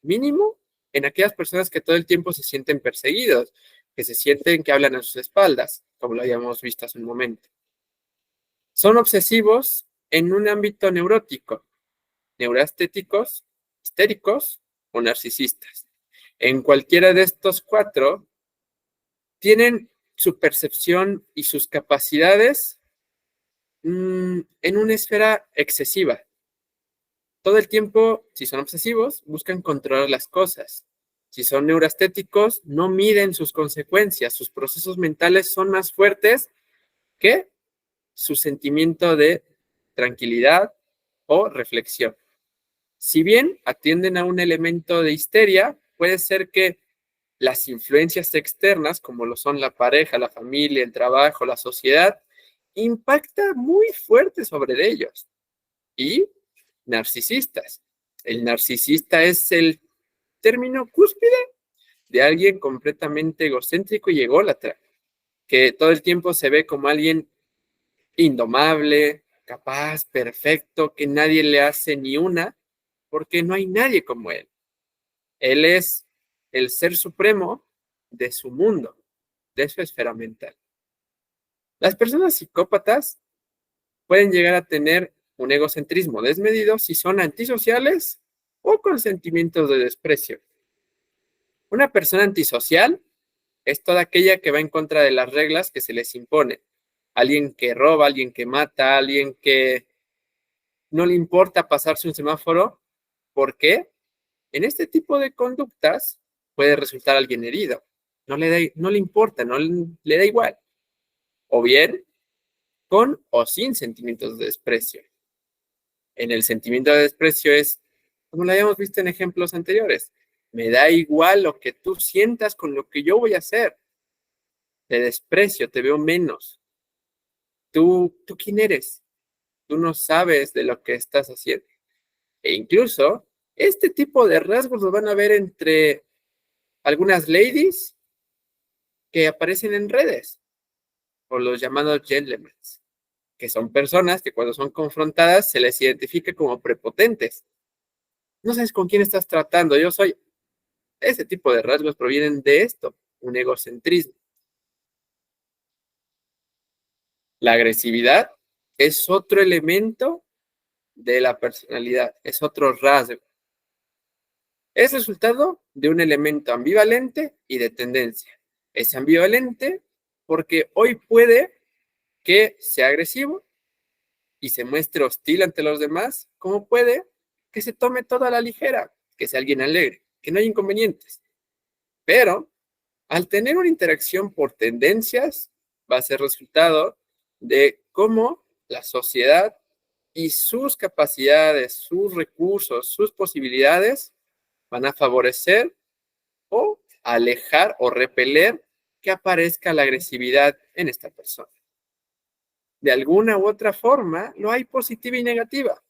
mínimo en aquellas personas que todo el tiempo se sienten perseguidos, que se sienten que hablan a sus espaldas, como lo habíamos visto hace un momento. Son obsesivos en un ámbito neurótico, neuroestéticos, histéricos o narcisistas. En cualquiera de estos cuatro, tienen su percepción y sus capacidades en una esfera excesiva. Todo el tiempo, si son obsesivos, buscan controlar las cosas. Si son neuroestéticos, no miden sus consecuencias. Sus procesos mentales son más fuertes que su sentimiento de tranquilidad o reflexión. Si bien atienden a un elemento de histeria, puede ser que las influencias externas, como lo son la pareja, la familia, el trabajo, la sociedad, impacta muy fuerte sobre ellos. Y narcisistas. El narcisista es el término cúspide de alguien completamente egocéntrico y ególatra, que todo el tiempo se ve como alguien indomable, capaz, perfecto, que nadie le hace ni una, porque no hay nadie como él. Él es el ser supremo de su mundo, de su esfera mental. Las personas psicópatas pueden llegar a tener un egocentrismo desmedido si son antisociales o con sentimientos de desprecio. Una persona antisocial es toda aquella que va en contra de las reglas que se les impone. Alguien que roba, alguien que mata, alguien que no le importa pasarse un semáforo. ¿Por qué? En este tipo de conductas puede resultar alguien herido. No le importa, no le da igual. O bien, con o sin sentimientos de desprecio. En el sentimiento de desprecio es, como lo habíamos visto en ejemplos anteriores, me da igual lo que tú sientas con lo que yo voy a hacer. Te desprecio, te veo menos. ¿Tú quién eres? Tú no sabes de lo que estás haciendo. E incluso, este tipo de rasgos los van a ver entre algunas ladies que aparecen en redes, o los llamados gentlemen, que son personas que cuando son confrontadas se les identifica como prepotentes. No sabes con quién estás tratando, yo soy. Ese tipo de rasgos provienen de esto, un egocentrismo. La agresividad es otro elemento de la personalidad, es otro rasgo. Es resultado de un elemento ambivalente y de tendencia. Es ambivalente porque hoy puede que sea agresivo y se muestre hostil ante los demás, como puede que se tome todo a la ligera, que sea alguien alegre, que no hay inconvenientes. Pero al tener una interacción por tendencias, va a ser resultado de cómo la sociedad y sus capacidades, sus recursos, sus posibilidades van a favorecer o alejar o repeler que aparezca la agresividad en esta persona. De alguna u otra forma, no hay positiva y negativa.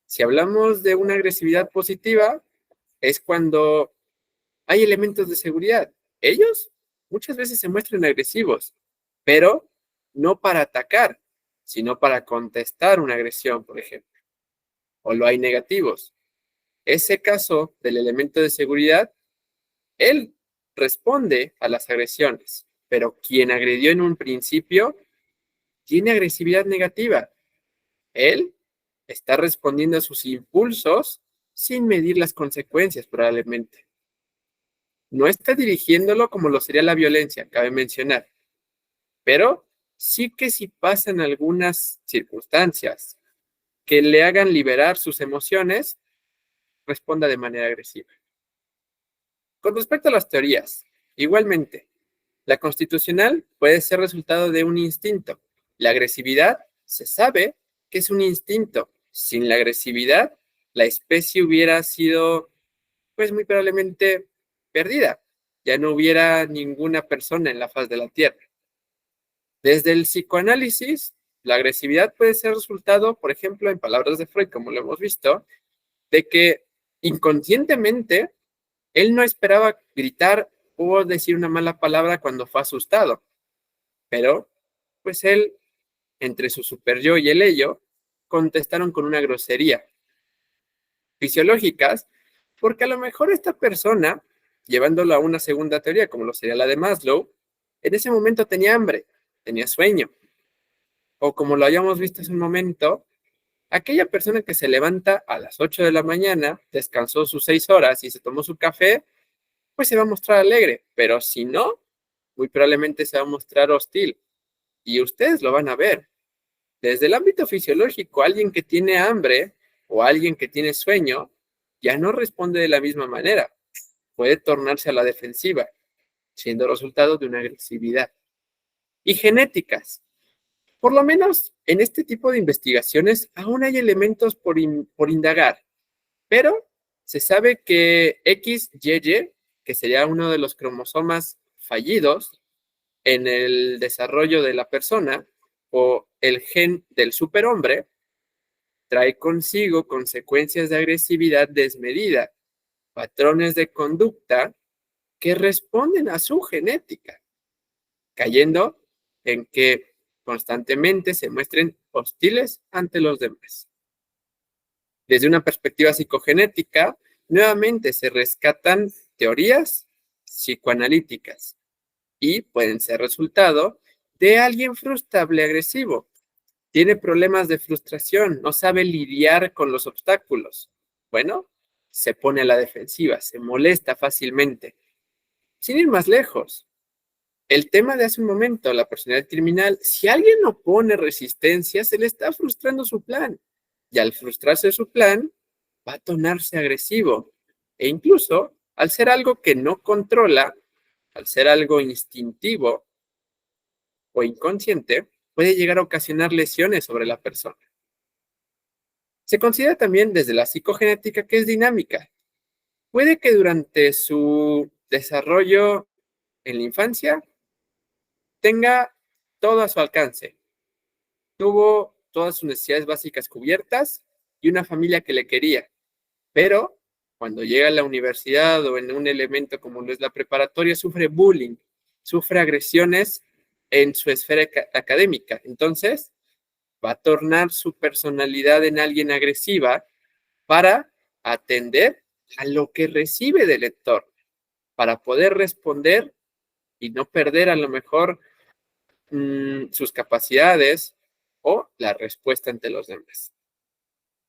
Si hablamos de una agresividad positiva, es cuando hay elementos de seguridad. Ellos muchas veces se muestran agresivos, pero no para atacar, sino para contestar una agresión, por ejemplo. O lo hay negativos. Ese caso del elemento de seguridad, él responde a las agresiones, pero quien agredió en un principio tiene agresividad negativa. Él está respondiendo a sus impulsos sin medir las consecuencias, probablemente. No está dirigiéndolo como lo sería la violencia, cabe mencionar, pero sí que si pasan algunas circunstancias que le hagan liberar sus emociones, responda de manera agresiva. Con respecto a las teorías, igualmente, la constitucional puede ser resultado de un instinto. La agresividad se sabe que es un instinto. Sin la agresividad, la especie hubiera sido, pues muy probablemente, perdida. Ya no hubiera ninguna persona en la faz de la Tierra. Desde el psicoanálisis, la agresividad puede ser resultado, por ejemplo, en palabras de Freud, como lo hemos visto, de que inconscientemente él no esperaba gritar o decir una mala palabra cuando fue asustado, pero pues él, entre su super yo y el ello, contestaron con una grosería fisiológicas, porque a lo mejor esta persona, llevándolo a una segunda teoría, como lo sería la de Maslow, en ese momento tenía hambre, tenía sueño, o como lo hayamos visto hace un momento, aquella persona que se levanta a las 8 de la mañana, descansó sus 6 horas y se tomó su café, pues se va a mostrar alegre, pero si no, muy probablemente se va a mostrar hostil. Y ustedes lo van a ver. Desde el ámbito fisiológico, alguien que tiene hambre o alguien que tiene sueño ya no responde de la misma manera. Puede tornarse a la defensiva, siendo resultado de una agresividad. Y genéticas. Por lo menos en este tipo de investigaciones aún hay elementos por indagar, pero se sabe que XYY, que sería uno de los cromosomas fallidos en el desarrollo de la persona, o el gen del superhombre, trae consigo consecuencias de agresividad desmedida, patrones de conducta que responden a su genética, cayendo en que constantemente se muestren hostiles ante los demás. Desde una perspectiva psicogenética, nuevamente se rescatan teorías psicoanalíticas y pueden ser resultado de alguien frustrable agresivo. Tiene problemas de frustración, no sabe lidiar con los obstáculos. Bueno, se pone a la defensiva, se molesta fácilmente. Sin ir más lejos, el tema de hace un momento, la personalidad criminal, si alguien opone resistencia, se le está frustrando su plan. Y al frustrarse su plan, va a tornarse agresivo. E incluso, al ser algo que no controla, al ser algo instintivo o inconsciente, puede llegar a ocasionar lesiones sobre la persona. Se considera también desde la psicogenética que es dinámica. Puede que durante su desarrollo en la infancia tenga todo a su alcance. Tuvo todas sus necesidades básicas cubiertas y una familia que le quería. Pero cuando llega a la universidad o en un elemento como lo es la preparatoria, sufre bullying, sufre agresiones en su esfera académica. Entonces, va a tornar su personalidad en alguien agresiva para atender a lo que recibe del lector, para poder responder y no perder a lo mejor sus capacidades o la respuesta ante los demás.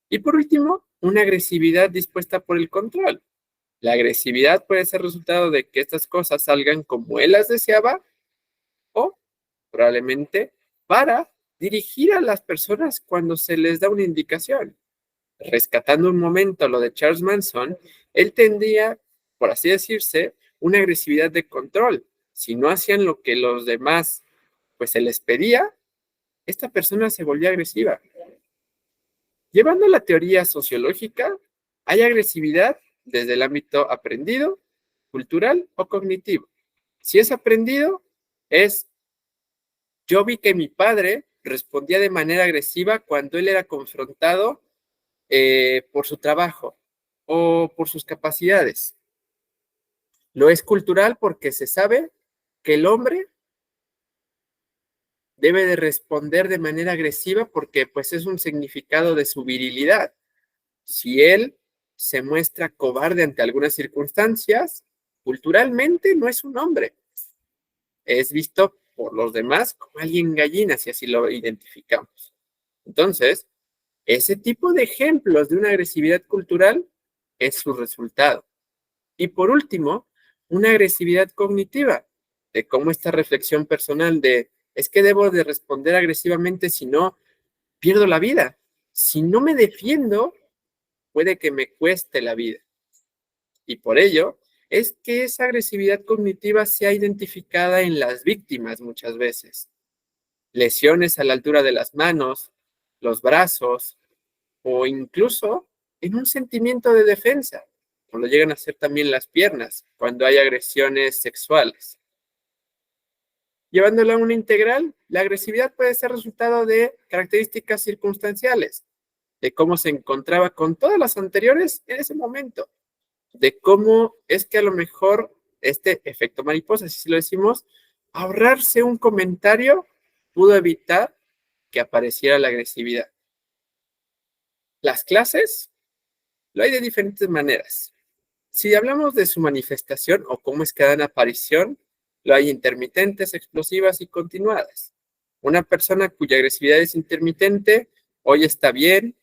Y por último, una agresividad dispuesta por el control. La agresividad puede ser resultado de que estas cosas salgan como él las deseaba o probablemente para dirigir a las personas cuando se les da una indicación. Rescatando un momento lo de Charles Manson, él tendría, por así decirse, una agresividad de control. Si no hacían lo que los demás pues se les pedía, esta persona se volvía agresiva. Llevando la teoría sociológica, hay agresividad desde el ámbito aprendido, cultural o cognitivo. Si es aprendido, es yo vi que mi padre respondía de manera agresiva cuando él era confrontado por su trabajo o por sus capacidades. Lo es cultural porque se sabe que el hombre debe de responder de manera agresiva porque pues es un significado de su virilidad. Si él se muestra cobarde ante algunas circunstancias, culturalmente no es un hombre. Es visto por los demás como alguien gallina, si así lo identificamos. Entonces, ese tipo de ejemplos de una agresividad cultural es su resultado. Y por último, una agresividad cognitiva, de cómo esta reflexión personal de, es que debo de responder agresivamente, si no, pierdo la vida. Si no me defiendo, puede que me cueste la vida. Y por ello, es que esa agresividad cognitiva se ha identificado en las víctimas muchas veces. Lesiones a la altura de las manos, los brazos, o incluso en un sentimiento de defensa, o lo llegan a ser también las piernas, cuando hay agresiones sexuales. Llevándola a una integral, la agresividad puede ser resultado de características circunstanciales, de cómo se encontraba con todas las anteriores en ese momento, de cómo es que a lo mejor este efecto mariposa, si lo decimos, ahorrarse un comentario pudo evitar que apareciera la agresividad. Las clases lo hay de diferentes maneras. Si hablamos de su manifestación o cómo es que dan aparición, lo hay intermitentes, explosivas y continuadas. Una persona cuya agresividad es intermitente, hoy está bien,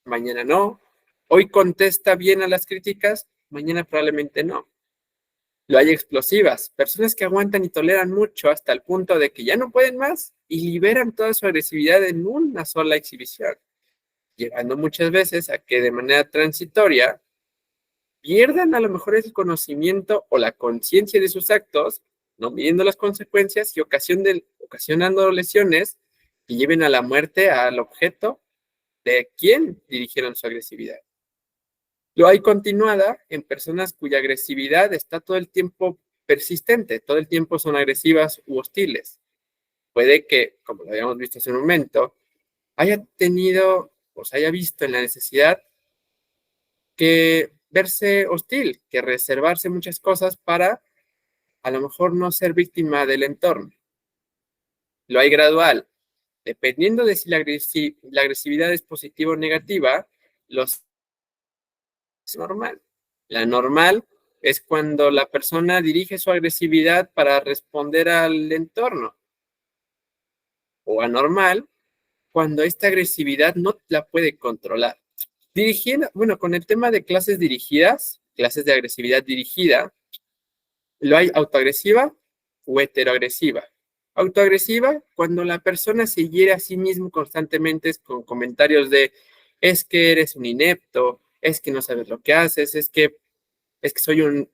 mañana no. Hoy contesta bien a las críticas, mañana probablemente no. Lo hay explosivas, personas que aguantan y toleran mucho hasta el punto de que ya no pueden más y liberan toda su agresividad en una sola exhibición, llegando muchas veces a que de manera transitoria pierdan a lo mejor el conocimiento o la conciencia de sus actos, no midiendo las consecuencias y ocasionando lesiones que lleven a la muerte al objeto de quien dirigieron su agresividad. Lo hay continuada en personas cuya agresividad está todo el tiempo persistente, todo el tiempo son agresivas u hostiles. Puede que, como lo habíamos visto hace un momento, haya tenido o se haya visto en la necesidad que verse hostil, que reservarse muchas cosas para a lo mejor no ser víctima del entorno. Lo hay gradual. Dependiendo de si la agresividad es positiva o negativa, los es normal. La normal es cuando la persona dirige su agresividad para responder al entorno. O anormal, cuando esta agresividad no la puede controlar. Dirigiendo, bueno, con el tema de clases dirigidas, clases de agresividad dirigida, lo hay autoagresiva o heteroagresiva. Autoagresiva, cuando la persona se hiere a sí mismo constantemente con comentarios de es que eres un inepto, es que no sabes lo que haces, es que soy un...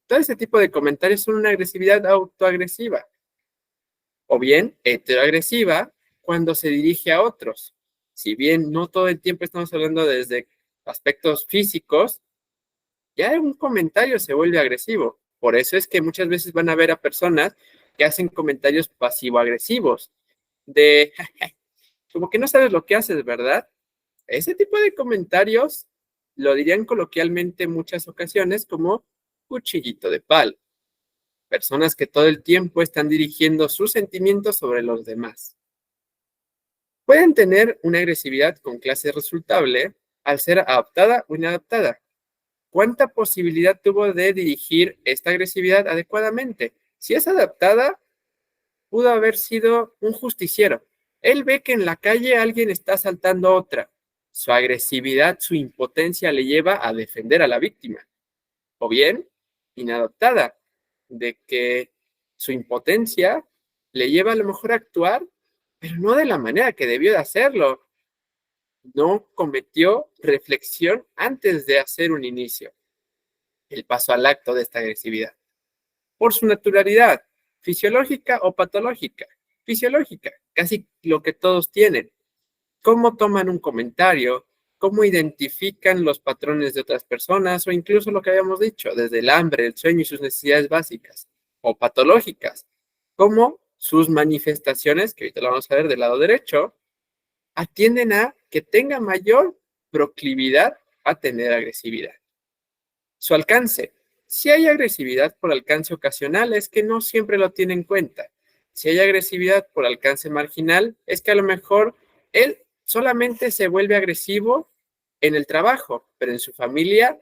Todo ese tipo de comentarios son una agresividad autoagresiva. O bien heteroagresiva, cuando se dirige a otros. Si bien no todo el tiempo estamos hablando desde aspectos físicos, ya un comentario se vuelve agresivo. Por eso es que muchas veces van a ver a personas que hacen comentarios pasivo-agresivos, de como que no sabes lo que haces, ¿verdad? Ese tipo de comentarios lo dirían coloquialmente en muchas ocasiones como cuchillito de palo. Personas que todo el tiempo están dirigiendo sus sentimientos sobre los demás. Pueden tener una agresividad con clase resultable al ser adaptada o inadaptada. ¿Cuánta posibilidad tuvo de dirigir esta agresividad adecuadamente? Si es adaptada, pudo haber sido un justiciero. Él ve que en la calle alguien está asaltando a otra. Su agresividad, su impotencia le lleva a defender a la víctima. O bien, inadaptada, de que su impotencia le lleva a lo mejor a actuar, pero no de la manera que debió de hacerlo. No cometió reflexión antes de hacer un inicio, el paso al acto de esta agresividad. Por su naturalidad, fisiológica o patológica. Fisiológica, casi lo que todos tienen. ¿Cómo toman un comentario? ¿Cómo identifican los patrones de otras personas? O incluso lo que habíamos dicho, desde el hambre, el sueño y sus necesidades básicas. O patológicas. ¿Cómo sus manifestaciones, que ahorita lo vamos a ver del lado derecho, atienden a que tenga mayor proclividad a tener agresividad? Su alcance. Si hay agresividad por alcance ocasional, es que no siempre lo tiene en cuenta. Si hay agresividad por alcance marginal, es que a lo mejor él solamente se vuelve agresivo en el trabajo, pero en su familia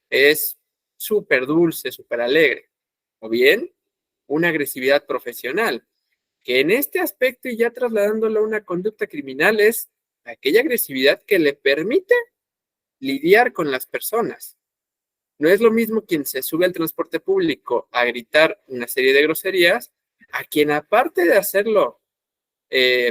es súper dulce, súper alegre. O bien, una agresividad profesional, que en este aspecto y ya trasladándolo a una conducta criminal es aquella agresividad que le permite lidiar con las personas. No es lo mismo quien se sube al transporte público a gritar una serie de groserías a quien aparte de hacerlo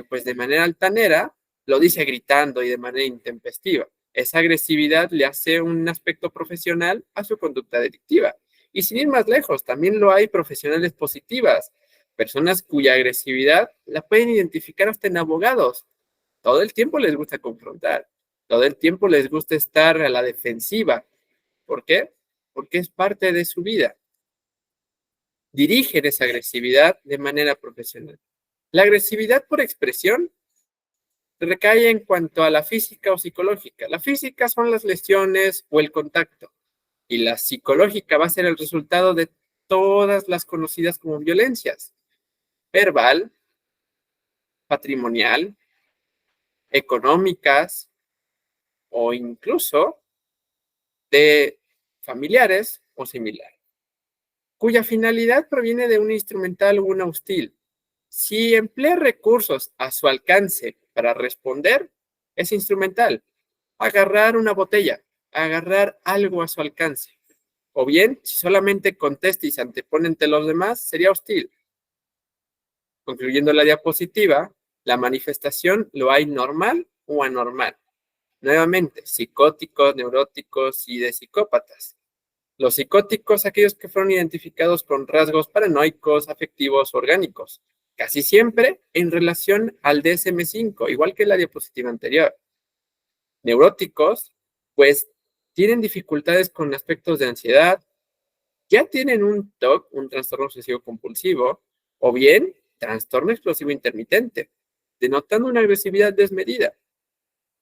pues de manera altanera, lo dice gritando y de manera intempestiva. Esa agresividad le hace un aspecto profesional a su conducta delictiva. Y sin ir más lejos, también lo hay profesionales positivas, personas cuya agresividad la pueden identificar hasta en abogados. Todo el tiempo les gusta confrontar, todo el tiempo les gusta estar a la defensiva. ¿Por qué? Porque es parte de su vida. Dirigen esa agresividad de manera profesional. La agresividad por expresión recae en cuanto a la física o psicológica. La física son las lesiones o el contacto, y la psicológica va a ser el resultado de todas las conocidas como violencias: verbal, patrimonial, económicas o incluso de familiares o similar, cuya finalidad proviene de un instrumental o una hostil. Si emplea recursos a su alcance para responder, es instrumental. Agarrar una botella, agarrar algo a su alcance. O bien, si solamente contesta y se antepone ante los demás, sería hostil. Concluyendo la diapositiva, la manifestación lo hay normal o anormal. Nuevamente, psicóticos, neuróticos y de psicópatas. Los psicóticos, aquellos que fueron identificados con rasgos paranoicos, afectivos, orgánicos, casi siempre en relación al DSM-5, igual que la diapositiva anterior. Neuróticos, pues tienen dificultades con aspectos de ansiedad, ya tienen un TOC, un trastorno obsesivo compulsivo, o bien trastorno explosivo intermitente, denotando una agresividad desmedida.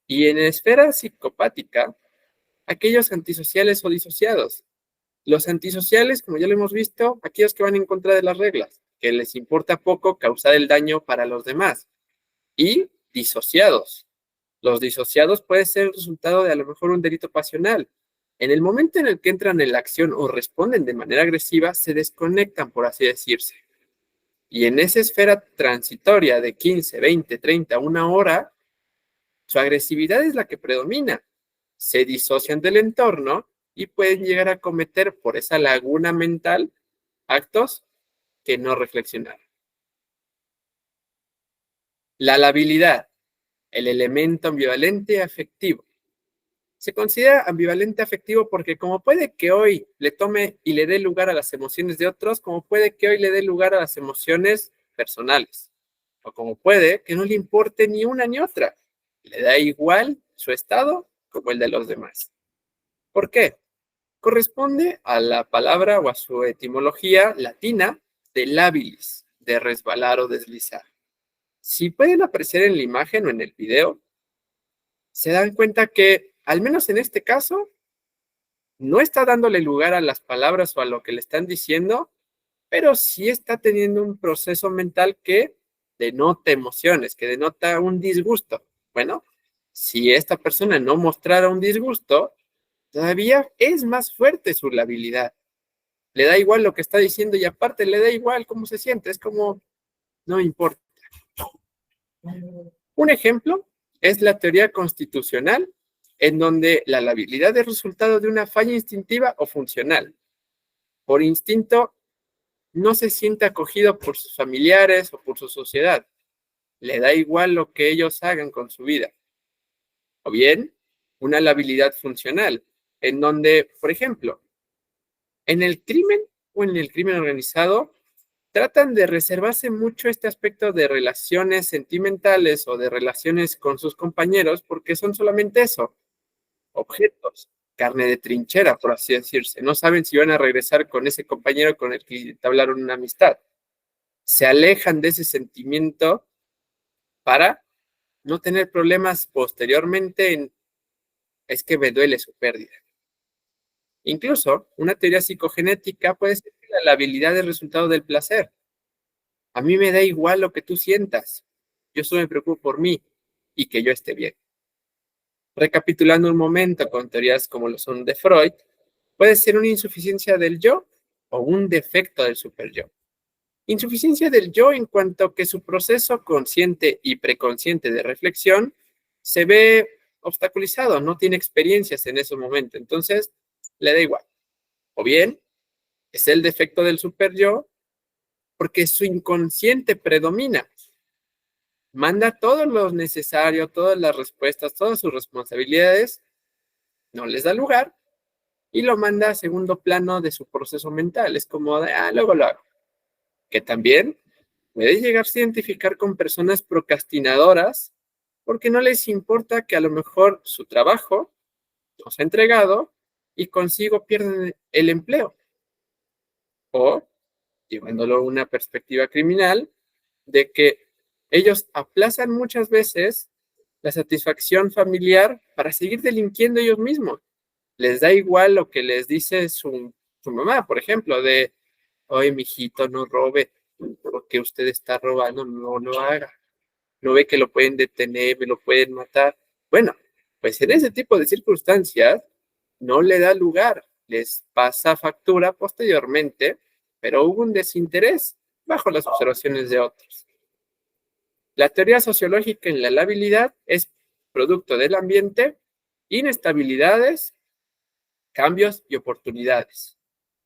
Y en esfera psicopática, aquellos antisociales o disociados. Los antisociales, como ya lo hemos visto, aquellos que van en contra de las reglas, que les importa poco causar el daño para los demás. Y disociados. Los disociados pueden ser el resultado de a lo mejor un delito pasional. En el momento en el que entran en la acción o responden de manera agresiva, se desconectan, por así decirse. Y en esa esfera transitoria de 15, 20, 30, una hora, su agresividad es la que predomina. Se disocian del entorno y pueden llegar a cometer por esa laguna mental actos que no reflexionaron. La labilidad, el elemento ambivalente afectivo. Se considera ambivalente afectivo porque como puede que hoy le tome y le dé lugar a las emociones de otros, como puede que hoy le dé lugar a las emociones personales, o como puede que no le importe ni una ni otra. Le da igual su estado como el de los demás. ¿Por qué? Corresponde a la palabra o a su etimología latina de labilis, de resbalar o deslizar. Si pueden apreciar en la imagen o en el video, se dan cuenta que, al menos en este caso, no está dándole lugar a las palabras o a lo que le están diciendo, pero sí está teniendo un proceso mental que denota emociones, que denota un disgusto. Bueno, si esta persona no mostrara un disgusto, todavía es más fuerte su labilidad. Le da igual lo que está diciendo y aparte le da igual cómo se siente. Es como, no importa. Un ejemplo es la teoría constitucional en donde la labilidad es resultado de una falla instintiva o funcional. Por instinto, no se siente acogido por sus familiares o por su sociedad. Le da igual lo que ellos hagan con su vida. O bien, una labilidad funcional, en donde, por ejemplo, en el crimen o en el crimen organizado, tratan de reservarse mucho este aspecto de relaciones sentimentales o de relaciones con sus compañeros porque son solamente eso, objetos, carne de trinchera, por así decirse. No saben si van a regresar con ese compañero con el que entablaron una amistad. Se alejan de ese sentimiento para no tener problemas posteriormente en, es que me duele su pérdida. Incluso, una teoría psicogenética puede ser que la habilidad es resultado del placer. A mí me da igual lo que tú sientas. Yo solo me preocupo por mí y que yo esté bien. Recapitulando un momento con teorías como lo son de Freud, puede ser una insuficiencia del yo o un defecto del superyo. Insuficiencia del yo en cuanto que su proceso consciente y preconsciente de reflexión se ve obstaculizado, no tiene experiencias en ese momento, entonces le da igual. O bien, es el defecto del superyo porque su inconsciente predomina. Manda todo lo necesario, todas las respuestas, todas sus responsabilidades, no les da lugar y lo manda a segundo plano de su proceso mental. Es como de, luego lo hago. Que también puede llegarse a identificar con personas procrastinadoras porque no les importa que a lo mejor su trabajo no se ha entregado y consigo pierden el empleo. O, llevándolo a una perspectiva criminal, de que ellos aplazan muchas veces la satisfacción familiar para seguir delinquiendo ellos mismos. Les da igual lo que les dice su mamá, por ejemplo, de, oye, mijito, no robe, porque usted está robando, no lo haga. No ve que lo pueden detener, me lo pueden matar. Bueno, pues en ese tipo de circunstancias no le da lugar, les pasa factura posteriormente, pero hubo un desinterés bajo las observaciones de otros. La teoría sociológica en la labilidad es producto del ambiente, inestabilidades, cambios y oportunidades.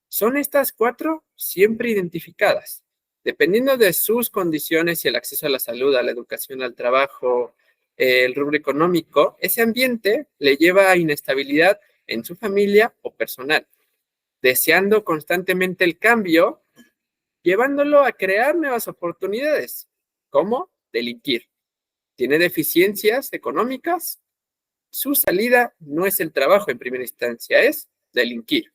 Son estas cuatro siempre identificadas. Dependiendo de sus condiciones y el acceso a la salud, a la educación, al trabajo, el rubro económico, ese ambiente le lleva a inestabilidad en su familia o personal, deseando constantemente el cambio, llevándolo a crear nuevas oportunidades, como delinquir. Tiene deficiencias económicas, su salida no es el trabajo en primera instancia, es delinquir.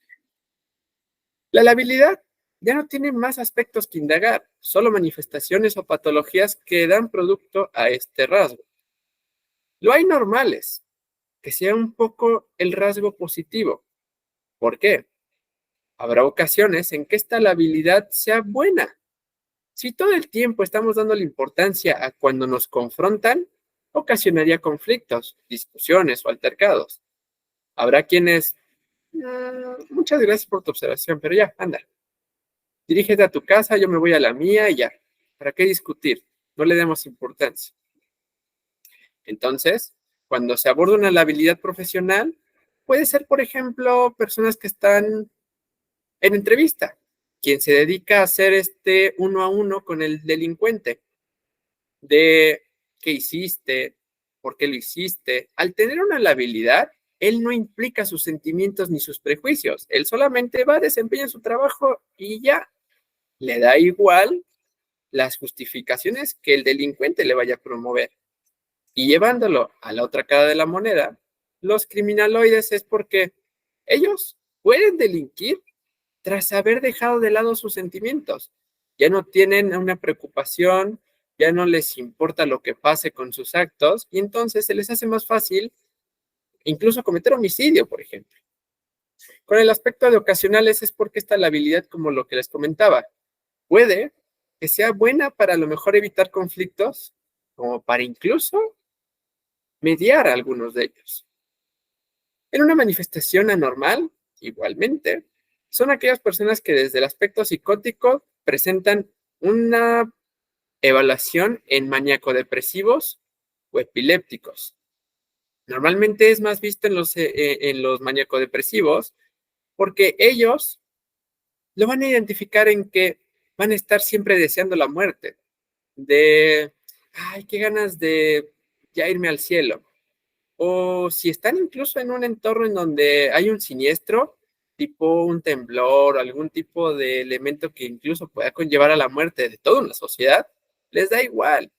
La labilidad ya no tiene más aspectos que indagar, solo manifestaciones o patologías que dan producto a este rasgo. Lo hay normales, que sea un poco el rasgo positivo. ¿Por qué? Habrá ocasiones en que esta labilidad sea buena. Si todo el tiempo estamos dándole importancia a cuando nos confrontan, ocasionaría conflictos, discusiones o altercados. Habrá quienes, muchas gracias por tu observación, pero ya, anda. Dirígete a tu casa, yo me voy a la mía y ya. ¿Para qué discutir? No le demos importancia. Entonces, cuando se aborda una labilidad profesional, puede ser, por ejemplo, personas que están en entrevista, quien se dedica a hacer este uno a uno con el delincuente, de qué hiciste, por qué lo hiciste. Al tener una labilidad, él no implica sus sentimientos ni sus prejuicios, él solamente va a desempeñar su trabajo y ya. Le da igual las justificaciones que el delincuente le vaya a promover. Y llevándolo a la otra cara de la moneda, los criminaloides es porque ellos pueden delinquir tras haber dejado de lado sus sentimientos. Ya no tienen una preocupación, ya no les importa lo que pase con sus actos y entonces se les hace más fácil incluso cometer homicidio, por ejemplo. Con el aspecto de ocasionales es porque esta labilidad, como lo que les comentaba, puede que sea buena para a lo mejor evitar conflictos, como para incluso mediar a algunos de ellos. En una manifestación anormal, igualmente, son aquellas personas que desde el aspecto psicótico presentan una evaluación en maníaco-depresivos o epilépticos. Normalmente es más visto en los maníaco-depresivos porque ellos lo van a identificar en que van a estar siempre deseando la muerte, ay, qué ganas de ya irme al cielo. O si están incluso en un entorno en donde hay un siniestro, tipo un temblor, algún tipo de elemento que incluso pueda conllevar a la muerte de toda una sociedad, les da igual.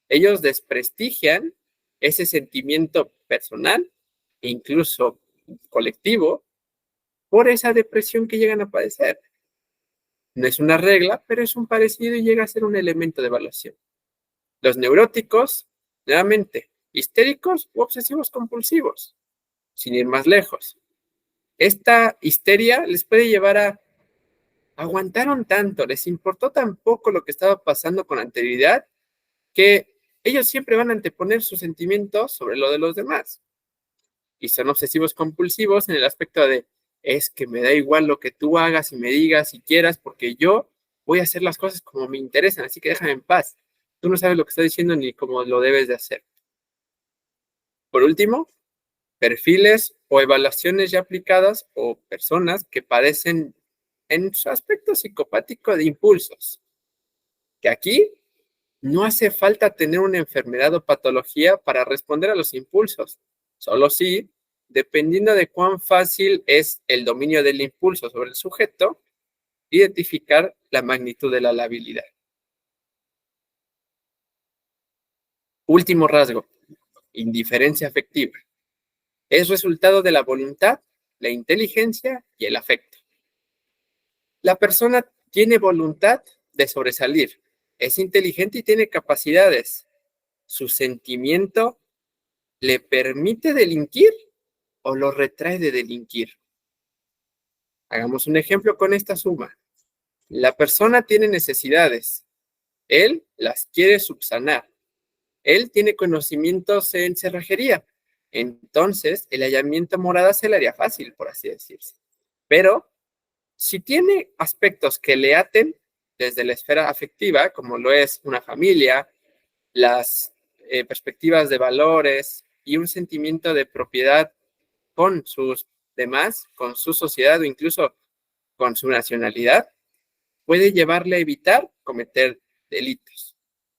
Ellos desprestigian ese sentimiento personal e incluso colectivo por esa depresión que llegan a padecer. No es una regla, pero es un parecido y llega a ser un elemento de evaluación. Los neuróticos, nuevamente, histéricos u obsesivos compulsivos, sin ir más lejos. Esta histeria les puede llevar a aguantaron tanto, les importó tan poco lo que estaba pasando con anterioridad, que ellos siempre van a anteponer sus sentimientos sobre lo de los demás. Y son obsesivos compulsivos en el aspecto de, es que me da igual lo que tú hagas y me digas y quieras, porque yo voy a hacer las cosas como me interesan, así que déjame en paz. Tú no sabes lo que estás diciendo ni cómo lo debes de hacer. Por último, perfiles o evaluaciones ya aplicadas o personas que padecen en su aspecto psicopático de impulsos, que aquí no hace falta tener una enfermedad o patología para responder a los impulsos, solo sí, dependiendo de cuán fácil es el dominio del impulso sobre el sujeto, identificar la magnitud de la labilidad. Último rasgo, indiferencia afectiva. Es resultado de la voluntad, la inteligencia y el afecto. La persona tiene voluntad de sobresalir, es inteligente y tiene capacidades. Su sentimiento le permite delinquir o lo retrae de delinquir. Hagamos un ejemplo con esta suma. La persona tiene necesidades. Él las quiere subsanar. Él tiene conocimientos en cerrajería. Entonces, el hallamiento morada se le haría fácil, por así decirse. Pero, si tiene aspectos que le aten desde la esfera afectiva, como lo es una familia, las perspectivas de valores y un sentimiento de propiedad con sus demás, con su sociedad o incluso con su nacionalidad, puede llevarle a evitar cometer delitos.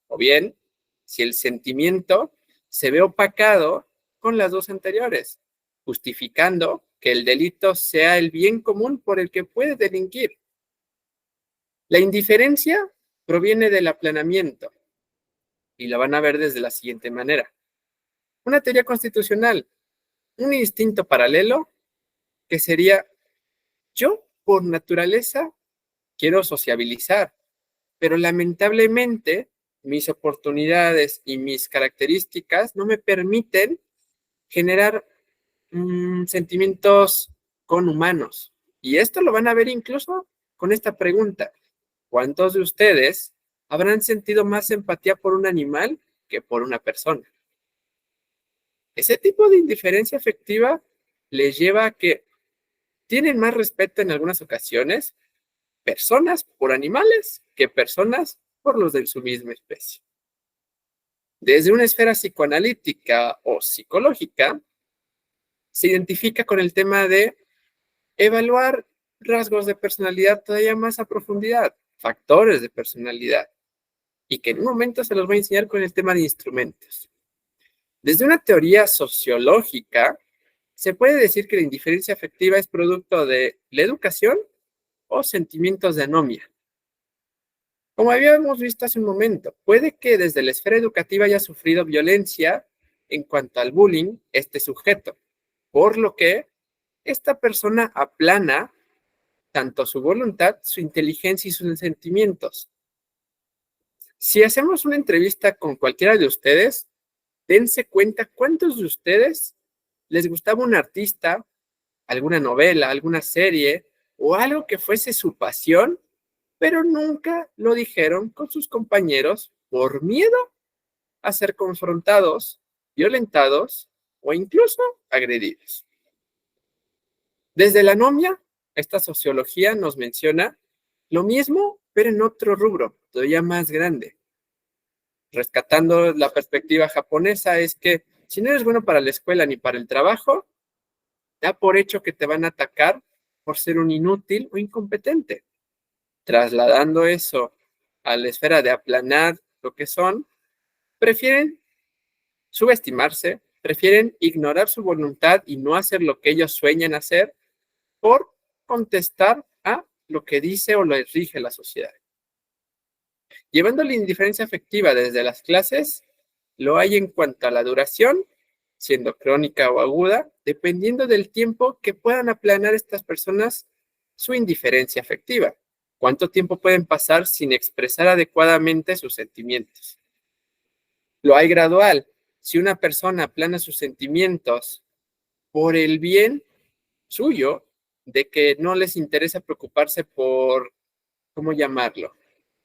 O bien, si el sentimiento se ve opacado con las dos anteriores, justificando que el delito sea el bien común por el que puede delinquir. La indiferencia proviene del aplanamiento y la van a ver desde la siguiente manera. Una teoría constitucional, un instinto paralelo que sería yo por naturaleza quiero sociabilizar, pero lamentablemente mis oportunidades y mis características no me permiten generar sentimientos con humanos. Y esto lo van a ver incluso con esta pregunta. ¿Cuántos de ustedes habrán sentido más empatía por un animal que por una persona? Ese tipo de indiferencia afectiva les lleva a que tienen más respeto en algunas ocasiones personas por animales que personas por los de su misma especie. Desde una esfera psicoanalítica o psicológica, se identifica con el tema de evaluar rasgos de personalidad todavía más a profundidad, factores de personalidad, y que en un momento se los voy a enseñar con el tema de instrumentos. Desde una teoría sociológica, se puede decir que la indiferencia afectiva es producto de la educación o sentimientos de anomia. Como habíamos visto hace un momento, puede que desde la esfera educativa haya sufrido violencia en cuanto al bullying este sujeto, por lo que esta persona aplana tanto su voluntad, su inteligencia y sus sentimientos. Si hacemos una entrevista con cualquiera de ustedes, dense cuenta cuántos de ustedes les gustaba un artista, alguna novela, alguna serie o algo que fuese su pasión, pero nunca lo dijeron con sus compañeros por miedo a ser confrontados, violentados o incluso agredidos. Desde la anomia, esta sociología nos menciona lo mismo, pero en otro rubro, todavía más grande. Rescatando la perspectiva japonesa, es que Si no eres bueno para la escuela ni para el trabajo, da por hecho que te van a atacar por ser un inútil o incompetente. Trasladando eso a la esfera de aplanar lo que son, prefieren subestimarse, prefieren ignorar su voluntad y no hacer lo que ellos sueñan hacer por contestar a lo que dice o les rige la sociedad. Llevando la indiferencia afectiva desde las clases, lo hay en cuanto a la duración, siendo crónica o aguda, dependiendo del tiempo que puedan aplanar estas personas su indiferencia afectiva. ¿Cuánto tiempo pueden pasar sin expresar adecuadamente sus sentimientos? Lo hay gradual. Si una persona aplana sus sentimientos por el bien suyo, de que no les interesa preocuparse por, ¿cómo llamarlo?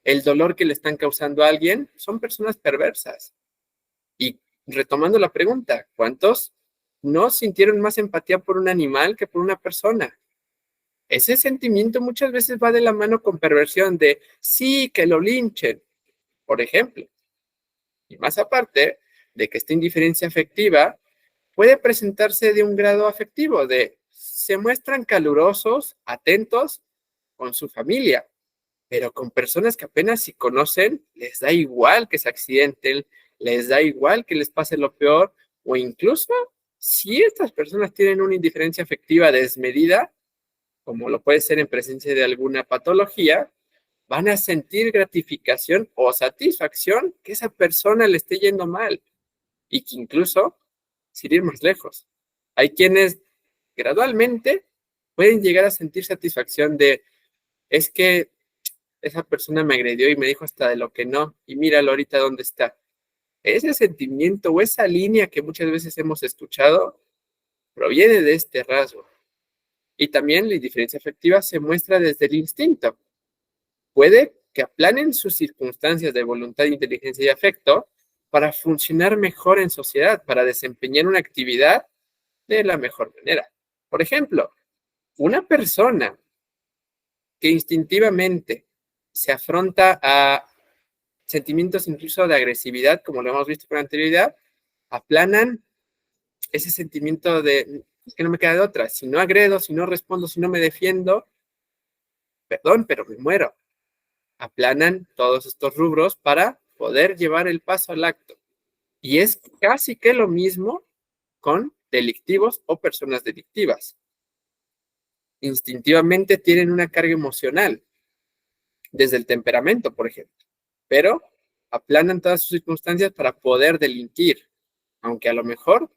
El dolor que le están causando a alguien, son personas perversas. Y retomando la pregunta, ¿cuántos no sintieron más empatía por un animal que por una persona? Ese sentimiento muchas veces va de la mano con perversión de, sí, que lo linchen, por ejemplo. Y más aparte de que esta indiferencia afectiva puede presentarse de un grado afectivo, de se muestran calurosos, atentos con su familia, pero con personas que apenas si conocen, les da igual que se accidenten, les da igual que les pase lo peor, o incluso si estas personas tienen una indiferencia afectiva desmedida, como lo puede ser en presencia de alguna patología, van a sentir gratificación o satisfacción que esa persona le esté yendo mal, y que incluso, sin ir más lejos, hay quienes gradualmente pueden llegar a sentir satisfacción de, es que esa persona me agredió y me dijo hasta de lo que no, y míralo ahorita dónde está. Ese sentimiento o esa línea que muchas veces hemos escuchado proviene de este rasgo. Y también la indiferencia afectiva se muestra desde el instinto. Puede que aplanen sus circunstancias de voluntad, inteligencia y afecto para funcionar mejor en sociedad, para desempeñar una actividad de la mejor manera. Por ejemplo, una persona que instintivamente se afronta a sentimientos incluso de agresividad, como lo hemos visto con anterioridad, aplanan ese sentimiento de, es que no me queda de otra, si no agredo, si no respondo, si no me defiendo, perdón, pero me muero. Aplanan todos estos rubros para poder llevar el paso al acto. Y es casi que lo mismo con delictivos o personas delictivas. Instintivamente tienen una carga emocional, desde el temperamento, por ejemplo, pero aplanan todas sus circunstancias para poder delinquir, aunque a lo mejor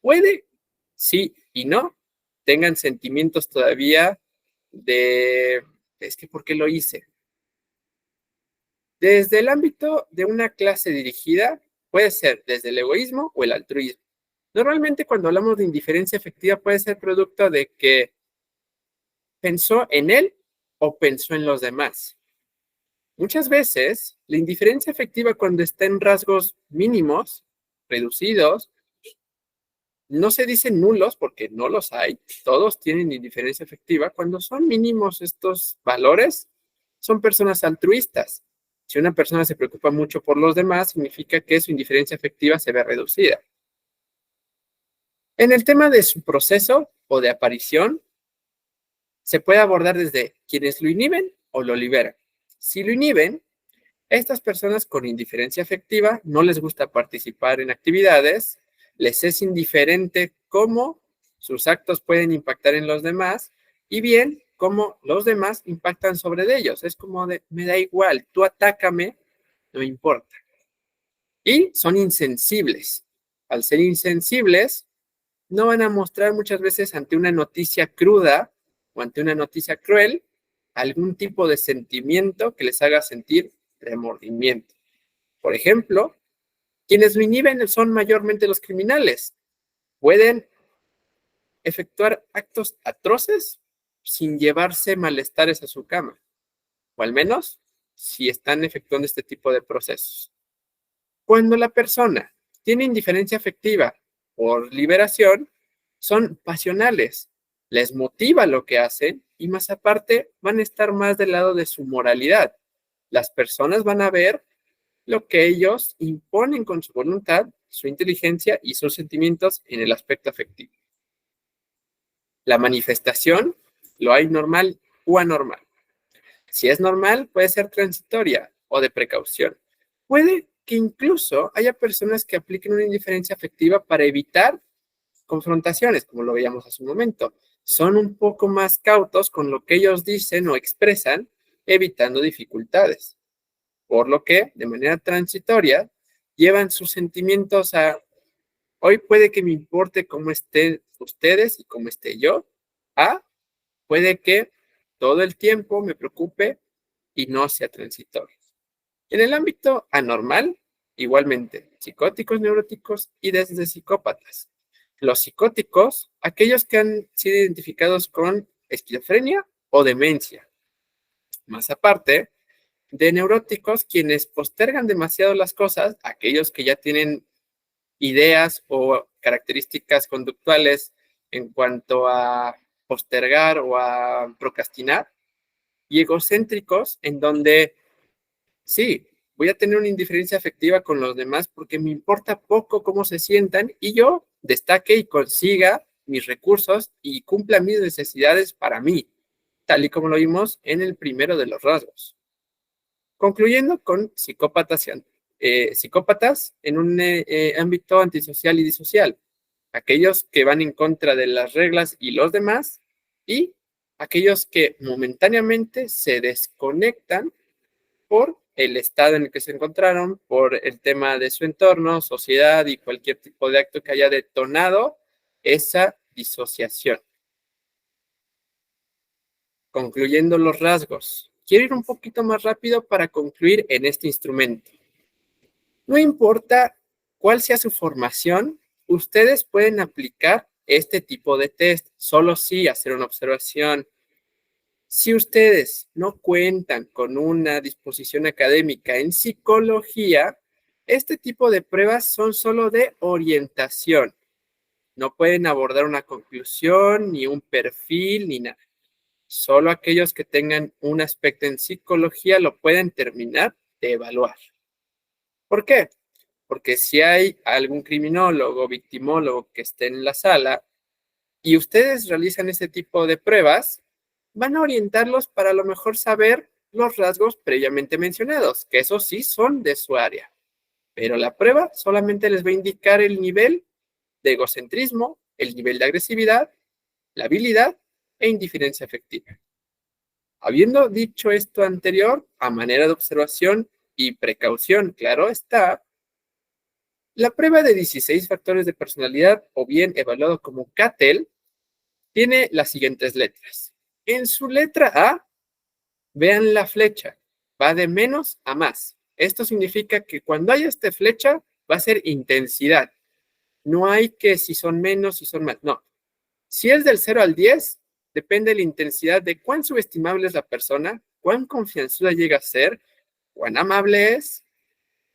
puede, sí y no, tengan sentimientos todavía de, es que ¿por qué lo hice? Desde el ámbito de una clase dirigida, puede ser desde el egoísmo o el altruismo. Normalmente cuando hablamos de indiferencia afectiva puede ser producto de que pensó en él o pensó en los demás. Muchas veces, la indiferencia afectiva cuando está en rasgos mínimos, reducidos, no se dicen nulos porque no los hay, todos tienen indiferencia afectiva. Cuando son mínimos estos valores, son personas altruistas. Si una persona se preocupa mucho por los demás, significa que su indiferencia afectiva se ve reducida. En el tema de su proceso o de aparición, se puede abordar desde quienes lo inhiben o lo liberan. Si lo inhiben, estas personas con indiferencia afectiva no les gusta participar en actividades, les es indiferente cómo sus actos pueden impactar en los demás y bien cómo los demás impactan sobre ellos. Es como de, me da igual, tú atácame, no importa. Y son insensibles. Al ser insensibles, no van a mostrar muchas veces ante una noticia cruda o ante una noticia cruel algún tipo de sentimiento que les haga sentir remordimiento. Por ejemplo, quienes lo inhiben son mayormente los criminales. Pueden efectuar actos atroces sin llevarse malestares a su cama, o al menos si están efectuando este tipo de procesos. Cuando la persona tiene indiferencia afectiva por liberación, son pasionales, les motiva lo que hacen y más aparte van a estar más del lado de su moralidad. Las personas van a ver lo que ellos imponen con su voluntad su inteligencia y sus sentimientos en el aspecto afectivo. La manifestación lo hay normal o anormal. Si es normal, puede ser transitoria o de precaución. Puede que incluso haya personas que apliquen una indiferencia afectiva para evitar confrontaciones, como lo veíamos hace un momento. Son un poco más cautos con lo que ellos dicen o expresan, evitando dificultades. Por lo que, de manera transitoria, llevan sus sentimientos a, hoy puede que me importe cómo estén ustedes y cómo esté yo, a, puede que todo el tiempo me preocupe y no sea transitorio. En el ámbito anormal, igualmente, psicóticos, neuróticos y desde psicópatas. Los psicóticos, aquellos que han sido identificados con esquizofrenia o demencia. Más aparte, de neuróticos, quienes postergan demasiado las cosas, aquellos que ya tienen ideas o características conductuales en cuanto a postergar o a procrastinar, y egocéntricos, en donde sí, voy a tener una indiferencia afectiva con los demás porque me importa poco cómo se sientan y yo destaque y consiga mis recursos y cumpla mis necesidades para mí, tal y como lo vimos en el primero de los rasgos. Concluyendo con psicópatas en un ámbito antisocial y disocial, aquellos que van en contra de las reglas y los demás, y aquellos que momentáneamente se desconectan por el estado en el que se encontraron, por el tema de su entorno, sociedad y cualquier tipo de acto que haya detonado esa disociación. Concluyendo los rasgos. Quiero ir un poquito más rápido para concluir en este instrumento. No importa cuál sea su formación, ustedes pueden aplicar este tipo de test, solo sí hacer una observación. Si ustedes no cuentan con una disposición académica en psicología, este tipo de pruebas son solo de orientación. No pueden abordar una conclusión, ni un perfil, ni nada. Solo aquellos que tengan un aspecto en psicología lo pueden terminar de evaluar. ¿Por qué? Porque si hay algún criminólogo, victimólogo que esté en la sala y ustedes realizan ese tipo de pruebas, van a orientarlos para a lo mejor saber los rasgos previamente mencionados, que esos sí son de su área. Pero la prueba solamente les va a indicar el nivel de egocentrismo, el nivel de agresividad, la habilidad e indiferencia afectiva. Habiendo dicho esto anterior, a manera de observación y precaución, claro está, la prueba de 16 factores de personalidad, o bien evaluado como CATEL, tiene las siguientes letras. En su letra A, vean la flecha, va de menos a más. Esto significa que cuando haya esta flecha, va a ser intensidad. No hay que si son menos, si son más, no. Si es del 0 al 10, depende de la intensidad de cuán subestimable es la persona, cuán confianzuda llega a ser, cuán amable es,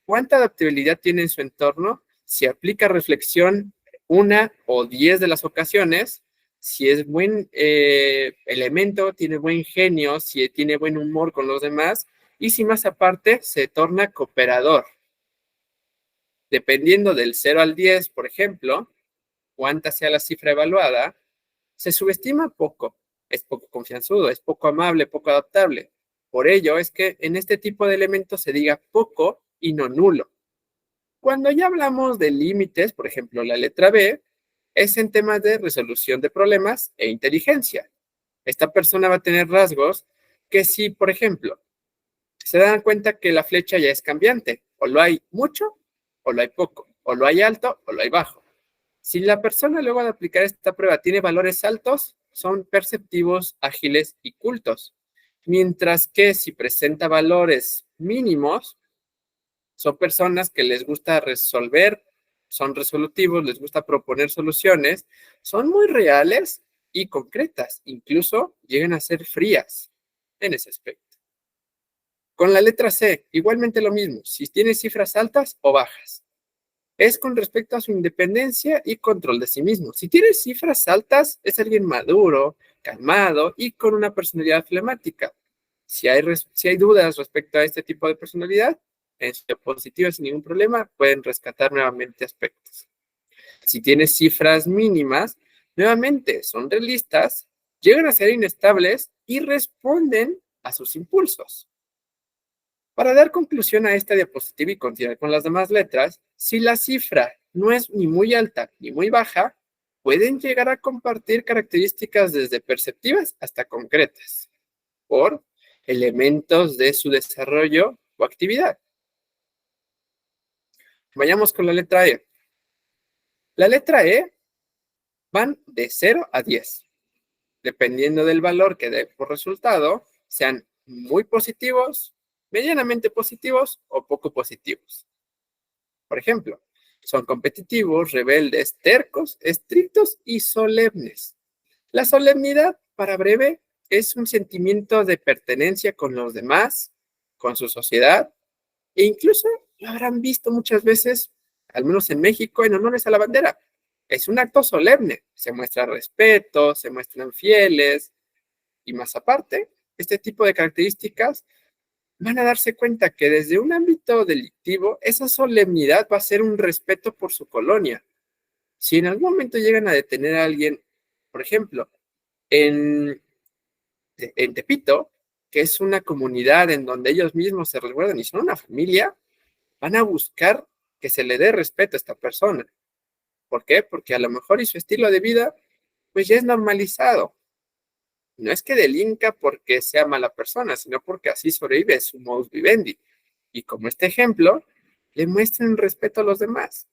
cuánta adaptabilidad tiene en su entorno, si aplica reflexión 1 o 10 de las ocasiones, si es buen elemento, tiene buen genio, si tiene buen humor con los demás, y si más aparte se torna cooperador. Dependiendo del 0 al 10, por ejemplo, cuánta sea la cifra evaluada, se subestima poco, es poco confianzudo, es poco amable, poco adaptable. Por ello es que en este tipo de elementos se diga poco y no nulo. Cuando ya hablamos de límites, por ejemplo, la letra B, es en temas de resolución de problemas e inteligencia. Esta persona va a tener rasgos que si, por ejemplo, se dan cuenta que la flecha ya es cambiante, o lo hay mucho o lo hay poco, o lo hay alto o lo hay bajo. Si la persona luego de aplicar esta prueba tiene valores altos, son perceptivos, ágiles y cultos. Mientras que si presenta valores mínimos, son personas que les gusta resolver, son resolutivos, les gusta proponer soluciones, son muy reales y concretas, incluso llegan a ser frías en ese aspecto. Con la letra C, igualmente lo mismo, si tiene cifras altas o bajas. Es con respecto a su independencia y control de sí mismo. Si tiene cifras altas, es alguien maduro, calmado y con una personalidad flemática. Si hay dudas respecto a este tipo de personalidad, en su diapositiva sin ningún problema, pueden rescatar nuevamente aspectos. Si tienes cifras mínimas, nuevamente son realistas, llegan a ser inestables y responden a sus impulsos. Para dar conclusión a esta diapositiva y continuar con las demás letras, si la cifra no es ni muy alta ni muy baja, pueden llegar a compartir características desde perceptivas hasta concretas, por elementos de su desarrollo o actividad. Vayamos con la letra E. La letra E van de 0 a 10, dependiendo del valor que dé por resultado, sean muy positivos, medianamente positivos o poco positivos. Por ejemplo, son competitivos, rebeldes, tercos, estrictos y solemnes. La solemnidad, para breve, es un sentimiento de pertenencia con los demás, con su sociedad, e incluso lo habrán visto muchas veces, al menos en México, en honores a la bandera. Es un acto solemne, se muestra respeto, se muestran fieles, y más aparte, este tipo de características van a darse cuenta que desde un ámbito delictivo, esa solemnidad va a ser un respeto por su colonia. Si en algún momento llegan a detener a alguien, por ejemplo, en Tepito, que es una comunidad en donde ellos mismos se resguardan y son una familia, van a buscar que se le dé respeto a esta persona. ¿Por qué? Porque a lo mejor y su estilo de vida, pues ya es normalizado. No es que delinca porque sea mala persona, sino porque así sobrevive su modus vivendi. Y como este ejemplo, le muestran respeto a los demás.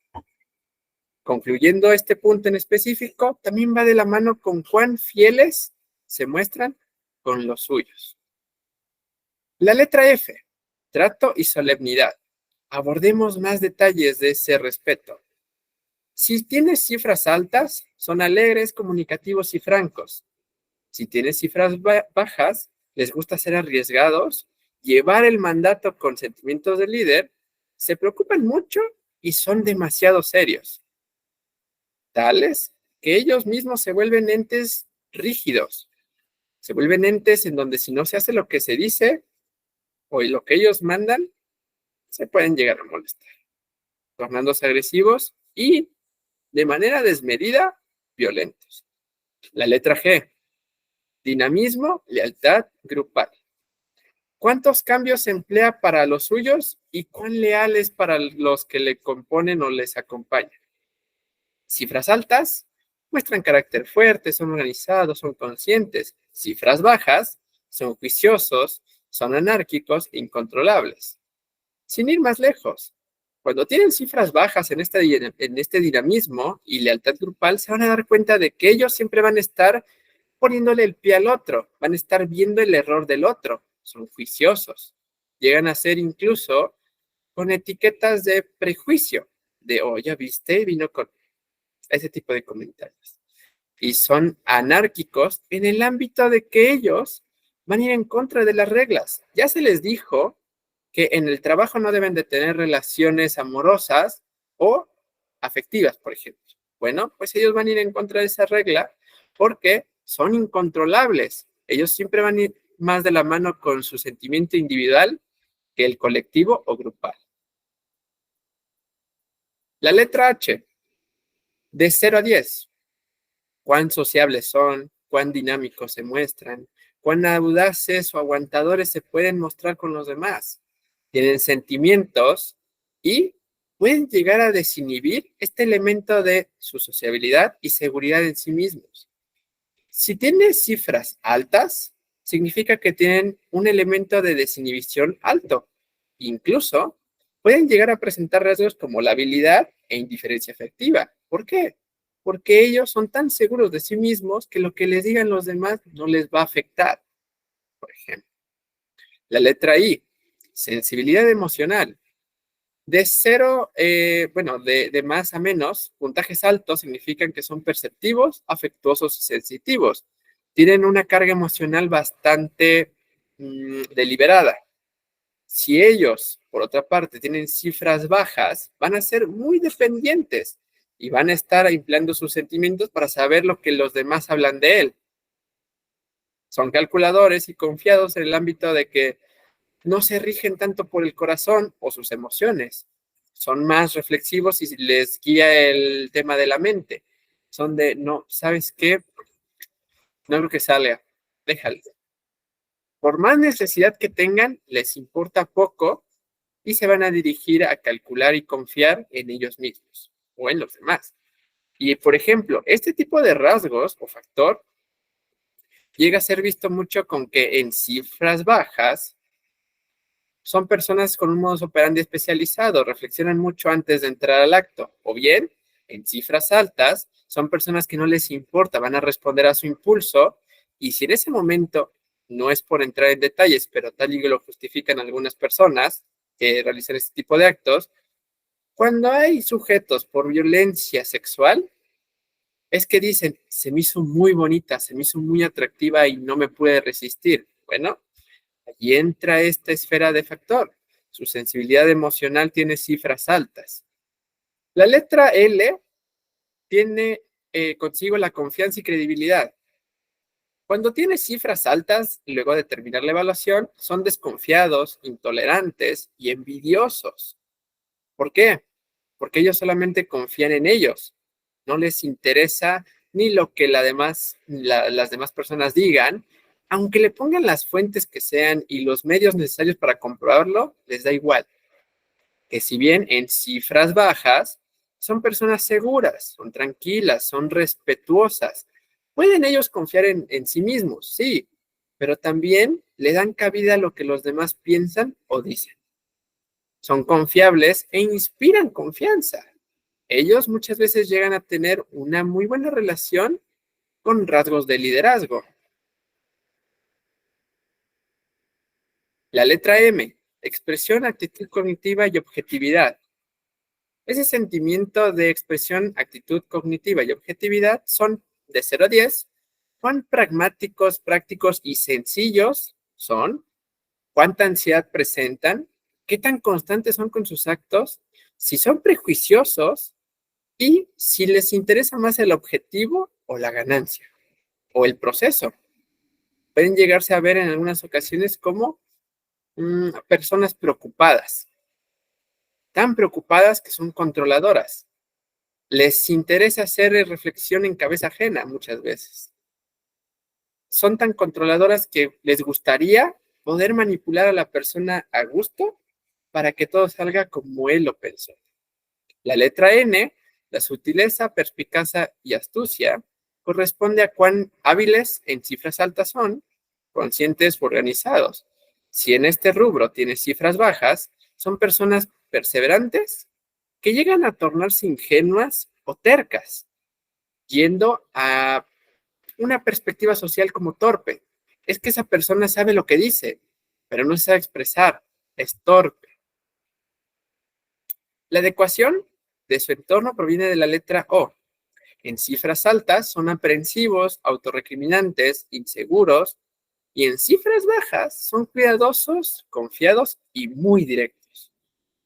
Concluyendo este punto en específico, también va de la mano con cuán fieles se muestran con los suyos. La letra F, trato y solemnidad. Abordemos más detalles de ese respeto. Si tienes cifras altas, son alegres, comunicativos y francos. Si tienes cifras bajas, les gusta ser arriesgados, llevar el mandato con sentimientos de líder, se preocupan mucho y son demasiado serios. Tales que ellos mismos se vuelven entes rígidos, se vuelven entes en donde si no se hace lo que se dice o lo que ellos mandan, se pueden llegar a molestar, tornándose agresivos y, de manera desmedida, violentos. La letra G, dinamismo, lealtad grupal. ¿Cuántos cambios se emplea para los suyos y cuán leales para los que le componen o les acompañan? Cifras altas muestran carácter fuerte, son organizados, son conscientes. Cifras bajas son juiciosos, son anárquicos e incontrolables. Sin ir más lejos, cuando tienen cifras bajas en este dinamismo y lealtad grupal, se van a dar cuenta de que ellos siempre van a estar poniéndole el pie al otro, van a estar viendo el error del otro, son juiciosos. Llegan a ser incluso con etiquetas de prejuicio, de, oh, ya viste, vino con ese tipo de comentarios. Y son anárquicos en el ámbito de que ellos van a ir en contra de las reglas. Ya se les dijo que en el trabajo no deben de tener relaciones amorosas o afectivas, por ejemplo. Bueno, pues ellos van a ir en contra de esa regla porque son incontrolables. Ellos siempre van a ir más de la mano con su sentimiento individual que el colectivo o grupal. La letra H, de 0 a 10. ¿Cuán sociables son? ¿Cuán dinámicos se muestran? ¿Cuán audaces o aguantadores se pueden mostrar con los demás? Tienen sentimientos y pueden llegar a desinhibir este elemento de su sociabilidad y seguridad en sí mismos. Si tienes cifras altas, significa que tienen un elemento de desinhibición alto. Incluso pueden llegar a presentar rasgos como la habilidad e indiferencia afectiva. ¿Por qué? Porque ellos son tan seguros de sí mismos que lo que les digan los demás no les va a afectar. Por ejemplo, la letra I, sensibilidad emocional. De 0, de más a menos, puntajes altos significan que son perceptivos, afectuosos y sensitivos. Tienen una carga emocional bastante deliberada. Si ellos, por otra parte, tienen cifras bajas, van a ser muy dependientes y van a estar empleando sus sentimientos para saber lo que los demás hablan de él. Son calculadores y confiados en el ámbito de que no se rigen tanto por el corazón o sus emociones. Son más reflexivos y les guía el tema de la mente. Son de, no, ¿sabes qué? No creo que salga. Déjalo. Por más necesidad que tengan, les importa poco y se van a dirigir a calcular y confiar en ellos mismos o en los demás. Y, por ejemplo, este tipo de rasgos o factor llega a ser visto mucho con que en cifras bajas son personas con un modus operandi especializado, reflexionan mucho antes de entrar al acto, o bien, en cifras altas, son personas que no les importa, van a responder a su impulso, y si en ese momento no es por entrar en detalles, pero tal y que lo justifican algunas personas que realizan este tipo de actos, cuando hay sujetos por violencia sexual, es que dicen, se me hizo muy bonita, se me hizo muy atractiva y no me pude resistir. Bueno, allí entra esta esfera de factor. Su sensibilidad emocional tiene cifras altas. La letra L tiene consigo la confianza y credibilidad. Cuando tiene cifras altas, luego de terminar la evaluación, son desconfiados, intolerantes y envidiosos. ¿Por qué? Porque ellos solamente confían en ellos. No les interesa ni lo que las demás personas digan, aunque le pongan las fuentes que sean y los medios necesarios para comprobarlo, les da igual. Que si bien en cifras bajas, son personas seguras, son tranquilas, son respetuosas. Pueden ellos confiar en sí mismos, sí, pero también le dan cabida a lo que los demás piensan o dicen. Son confiables e inspiran confianza. Ellos muchas veces llegan a tener una muy buena relación con rasgos de liderazgo. La letra M, expresión, actitud cognitiva y objetividad. Ese sentimiento de expresión, actitud cognitiva y objetividad son de 0 a 10. ¿Cuán pragmáticos, prácticos y sencillos son? ¿Cuánta ansiedad presentan? ¿Qué tan constantes son con sus actos? Si son prejuiciosos y si les interesa más el objetivo o la ganancia o el proceso. Pueden llegarse a ver en algunas ocasiones como personas preocupadas, tan preocupadas que son controladoras. Les interesa hacer reflexión en cabeza ajena muchas veces. Son tan controladoras que les gustaría poder manipular a la persona a gusto para que todo salga como él lo pensó. La letra N, la sutileza, perspicacia y astucia, corresponde a cuán hábiles en cifras altas son, conscientes o organizados. Si en este rubro tiene cifras bajas, son personas perseverantes que llegan a tornarse ingenuas o tercas, yendo a una perspectiva social como torpe. Es que esa persona sabe lo que dice, pero no sabe expresar, es torpe. La adecuación de su entorno proviene de la letra O. En cifras altas son aprensivos, autorrecriminantes, inseguros, y en cifras bajas son cuidadosos, confiados y muy directos.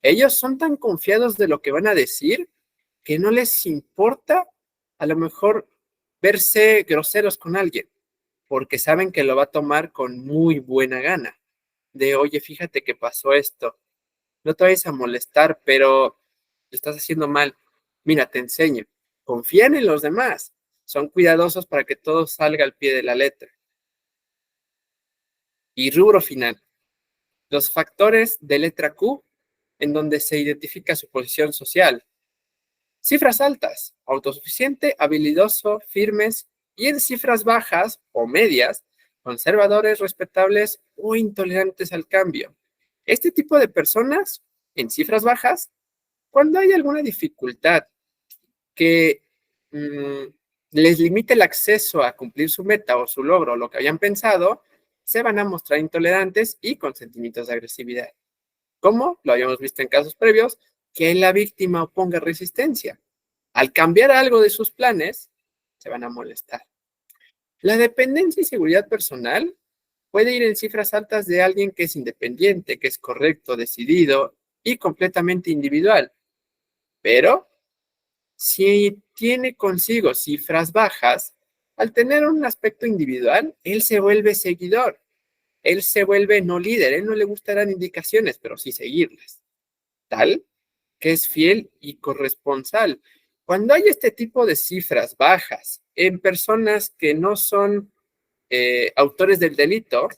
Ellos son tan confiados de lo que van a decir que no les importa a lo mejor verse groseros con alguien, porque saben que lo va a tomar con muy buena gana. De, oye, fíjate que pasó esto, no te vayas a molestar, pero lo estás haciendo mal. Mira, te enseño. Confían en los demás. Son cuidadosos para que todo salga al pie de la letra. Y rubro final. Los factores de letra Q en donde se identifica su posición social. Cifras altas, autosuficiente, habilidoso, firmes, y en cifras bajas o medias, conservadores, respetables o intolerantes al cambio. Este tipo de personas, en cifras bajas, cuando hay alguna dificultad que les limite el acceso a cumplir su meta o su logro o lo que habían pensado, se van a mostrar intolerantes y con sentimientos de agresividad. Como lo habíamos visto en casos previos, que la víctima oponga resistencia. Al cambiar algo de sus planes, se van a molestar. La dependencia y seguridad personal puede ir en cifras altas de alguien que es independiente, que es correcto, decidido y completamente individual. Pero si tiene consigo cifras bajas, al tener un aspecto individual, él se vuelve seguidor. él se vuelve no líder, él no le gustarán indicaciones, pero sí seguirlas. Tal que es fiel y corresponsal. Cuando hay este tipo de cifras bajas en personas que no son autores del delito,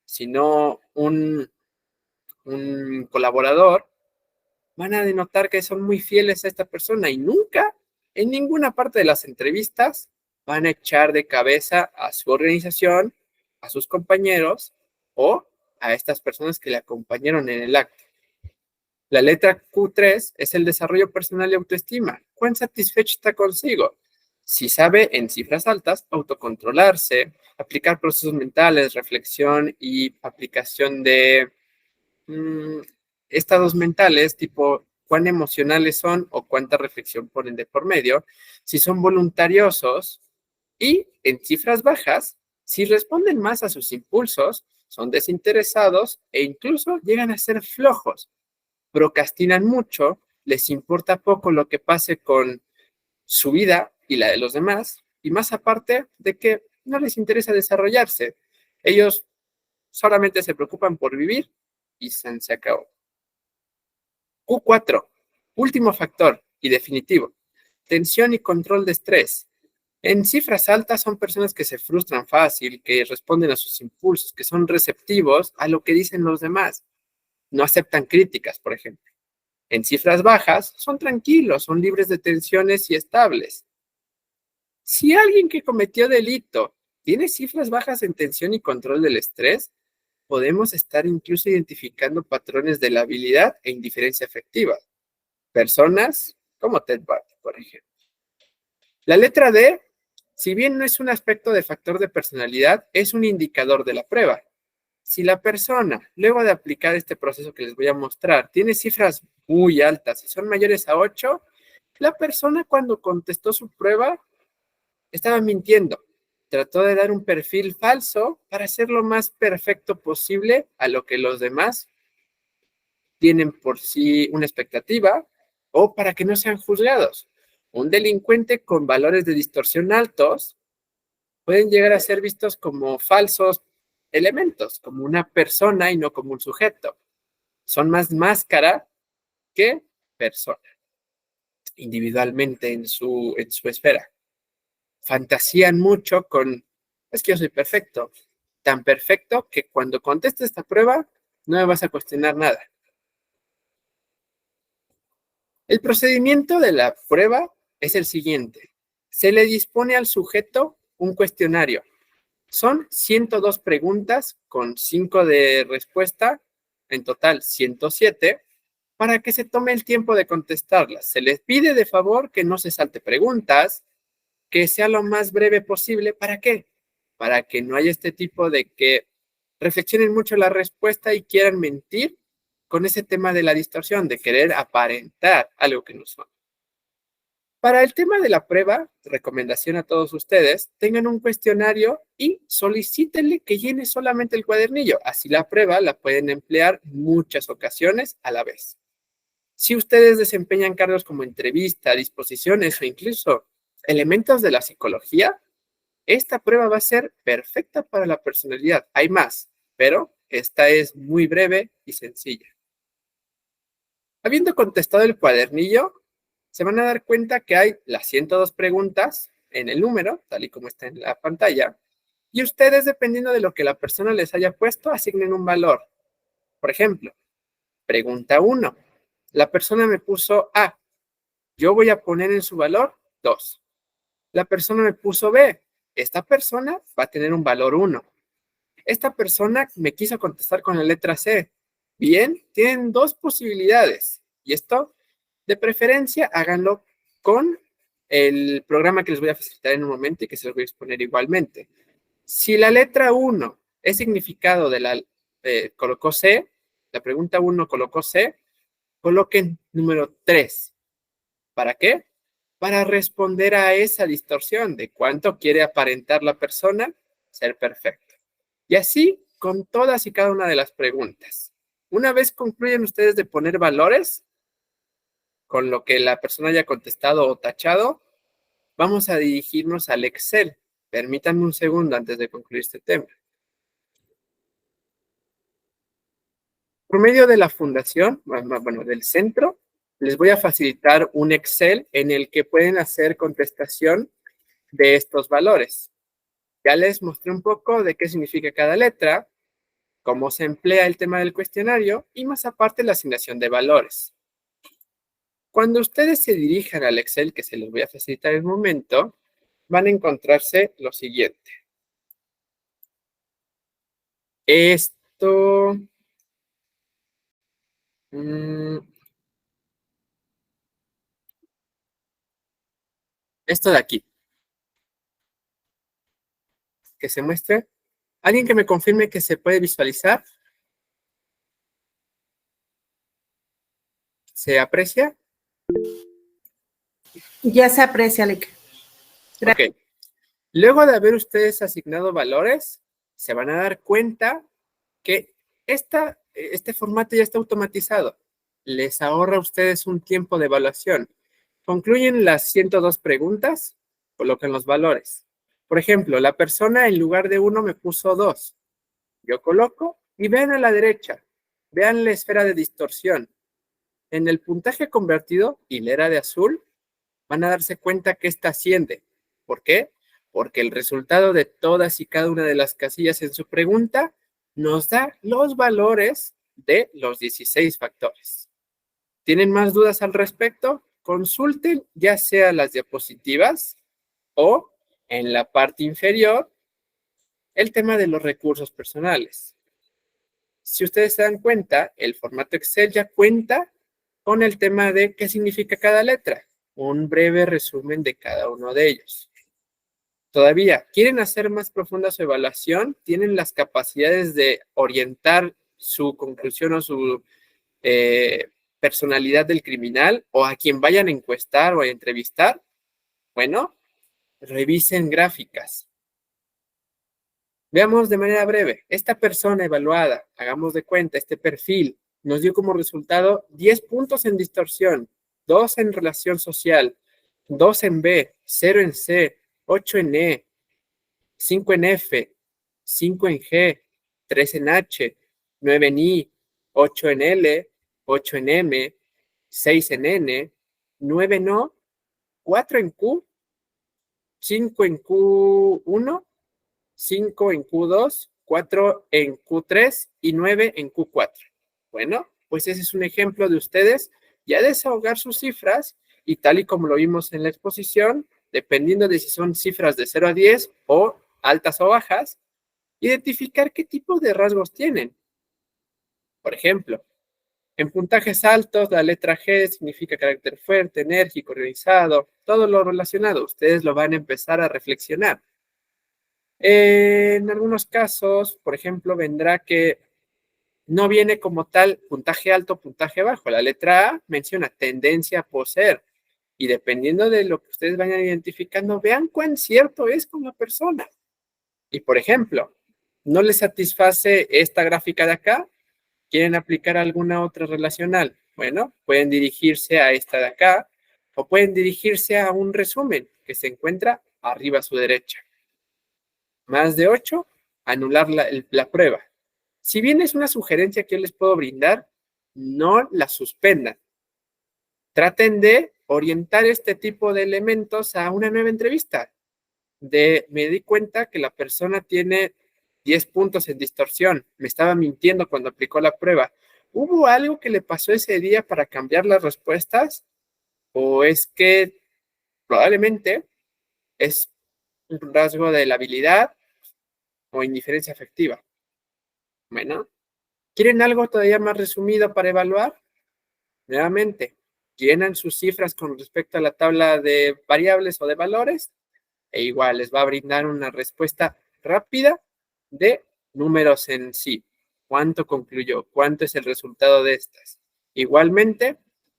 sino un colaborador, van a denotar que son muy fieles a esta persona y nunca, en ninguna parte de las entrevistas, van a echar de cabeza a su organización, a sus compañeros o a estas personas que le acompañaron en el acto. La letra Q3 es el desarrollo personal y autoestima. ¿Cuán satisfecho está consigo? Si sabe en cifras altas, autocontrolarse, aplicar procesos mentales, reflexión y aplicación de estados mentales, tipo cuán emocionales son o cuánta reflexión ponen de por medio, si son voluntariosos y en cifras bajas, si responden más a sus impulsos, son desinteresados e incluso llegan a ser flojos, procrastinan mucho, les importa poco lo que pase con su vida y la de los demás, y más aparte de que no les interesa desarrollarse. Ellos solamente se preocupan por vivir y se acabó. Q4, último factor y definitivo, tensión y control de estrés. En cifras altas son personas que se frustran fácil, que responden a sus impulsos, que son receptivos a lo que dicen los demás. No aceptan críticas, por ejemplo. En cifras bajas son tranquilos, son libres de tensiones y estables. Si alguien que cometió delito tiene cifras bajas en tensión y control del estrés, podemos estar incluso identificando patrones de la habilidad e indiferencia afectiva. Personas como Ted Bundy, por ejemplo. La letra D, si bien no es un aspecto de factor de personalidad, es un indicador de la prueba. Si la persona, luego de aplicar este proceso que les voy a mostrar, tiene cifras muy altas y son mayores a 8, la persona cuando contestó su prueba estaba mintiendo. Trató de dar un perfil falso para ser lo más perfecto posible a lo que los demás tienen por sí una expectativa o para que no sean juzgados. Un delincuente con valores de distorsión altos pueden llegar a ser vistos como falsos elementos, como una persona y no como un sujeto. Son más máscara que persona, individualmente en su esfera. Fantasían mucho con, es que yo soy perfecto, tan perfecto que cuando contestes esta prueba no me vas a cuestionar nada. El procedimiento de la prueba es el siguiente. Se le dispone al sujeto un cuestionario. Son 102 preguntas con 5 de respuesta, en total 107, para que se tome el tiempo de contestarlas. Se les pide de favor que no se salte preguntas, que sea lo más breve posible. ¿Para qué? Para que no haya este tipo de que reflexionen mucho la respuesta y quieran mentir con ese tema de la distorsión, de querer aparentar algo que no son. Para el tema de la prueba, recomendación a todos ustedes, tengan un cuestionario y solicítenle que llene solamente el cuadernillo. Así la prueba la pueden emplear muchas ocasiones a la vez. Si ustedes desempeñan cargos como entrevista, disposiciones o incluso elementos de la psicología, esta prueba va a ser perfecta para la personalidad. Hay más, pero esta es muy breve y sencilla. Habiendo contestado el cuadernillo, se van a dar cuenta que hay las 102 preguntas en el número, tal y como está en la pantalla, y ustedes, dependiendo de lo que la persona les haya puesto, asignen un valor. Por ejemplo, pregunta 1. La persona me puso A. Yo voy a poner en su valor 2. La persona me puso B. Esta persona va a tener un valor 1. Esta persona me quiso contestar con la letra C. Bien, tienen dos posibilidades. Y esto, de preferencia, háganlo con el programa que les voy a facilitar en un momento y que se los voy a exponer igualmente. Si la letra 1 es significado de la, colocó C, la pregunta 1 colocó C, coloquen número 3. ¿Para qué? Para responder a esa distorsión de cuánto quiere aparentar la persona ser perfecto. Y así con todas y cada una de las preguntas. Una vez concluyen ustedes de poner valores con lo que la persona haya contestado o tachado, vamos a dirigirnos al Excel. Permítanme un segundo antes de concluir este tema. Por medio de la fundación, bueno, del centro, les voy a facilitar un Excel en el que pueden hacer contestación de estos valores. Ya les mostré un poco de qué significa cada letra, cómo se emplea el tema del cuestionario y más aparte la asignación de valores. Cuando ustedes se dirijan al Excel, que se los voy a facilitar en un momento, van a encontrarse lo siguiente. Esto... esto de aquí. Que se muestre. ¿Alguien que me confirme que se puede visualizar? ¿Se aprecia? Ya se aprecia, Alec. Ok. Luego de haber ustedes asignado valores, se van a dar cuenta que este formato ya está automatizado. Les ahorra a ustedes un tiempo de evaluación. Concluyen las 102 preguntas, colocan los valores. Por ejemplo, la persona en lugar de 1 me puso 2. Yo coloco y vean a la derecha. Vean la esfera de distorsión. En el puntaje convertido, hilera de azul, van a darse cuenta que esta asciende. ¿Por qué? Porque el resultado de todas y cada una de las casillas en su pregunta nos da los valores de los 16 factores. ¿Tienen más dudas al respecto? Consulten ya sea las diapositivas o en la parte inferior el tema de los recursos personales. Si ustedes se dan cuenta, el formato Excel ya cuenta con el tema de qué significa cada letra, un breve resumen de cada uno de ellos. Todavía, ¿quieren hacer más profunda su evaluación? ¿Tienen las capacidades de orientar su conclusión o su personalidad del criminal o a quien vayan a encuestar o a entrevistar? Bueno, revisen gráficas. Veamos de manera breve, esta persona evaluada, hagamos de cuenta, este perfil, nos dio como resultado 10 puntos en distorsión, 2 en relación social, 2 en B, 0 en C, 8 en E, 5 en F, 5 en G, 3 en H, 9 en I, 8 en L, 8 en M, 6 en N, 9 en O, 4 en Q, 5 en Q1, 5 en Q2, 4 en Q3 y 9 en Q4. Bueno, pues ese es un ejemplo de ustedes ya desahogar sus cifras y tal y como lo vimos en la exposición, dependiendo de si son cifras de 0 a 10 o altas o bajas, identificar qué tipo de rasgos tienen. Por ejemplo, en puntajes altos, la letra G significa carácter fuerte, enérgico, organizado, todo lo relacionado. Ustedes lo van a empezar a reflexionar. En algunos casos, por ejemplo, vendrá que no viene como tal puntaje alto, puntaje bajo. La letra A menciona tendencia a poseer. Y dependiendo de lo que ustedes vayan identificando, vean cuán cierto es con la persona. Y por ejemplo, ¿no les satisface esta gráfica de acá? ¿Quieren aplicar alguna otra relacional? Bueno, pueden dirigirse a esta de acá o pueden dirigirse a un resumen que se encuentra arriba a su derecha. Más de 8, anular la prueba. Si bien es una sugerencia que yo les puedo brindar, no la suspendan. Traten de orientar este tipo de elementos a una nueva entrevista. Me di cuenta que la persona tiene 10 puntos en distorsión. Me estaba mintiendo cuando aplicó la prueba. ¿Hubo algo que le pasó ese día para cambiar las respuestas? ¿O es que probablemente es un rasgo de la habilidad o indiferencia afectiva? Bueno, ¿quieren algo todavía más resumido para evaluar? Nuevamente, llenan sus cifras con respecto a la tabla de variables o de valores e igual les va a brindar una respuesta rápida de números en sí. ¿Cuánto concluyó? ¿Cuánto es el resultado de estas? Igualmente,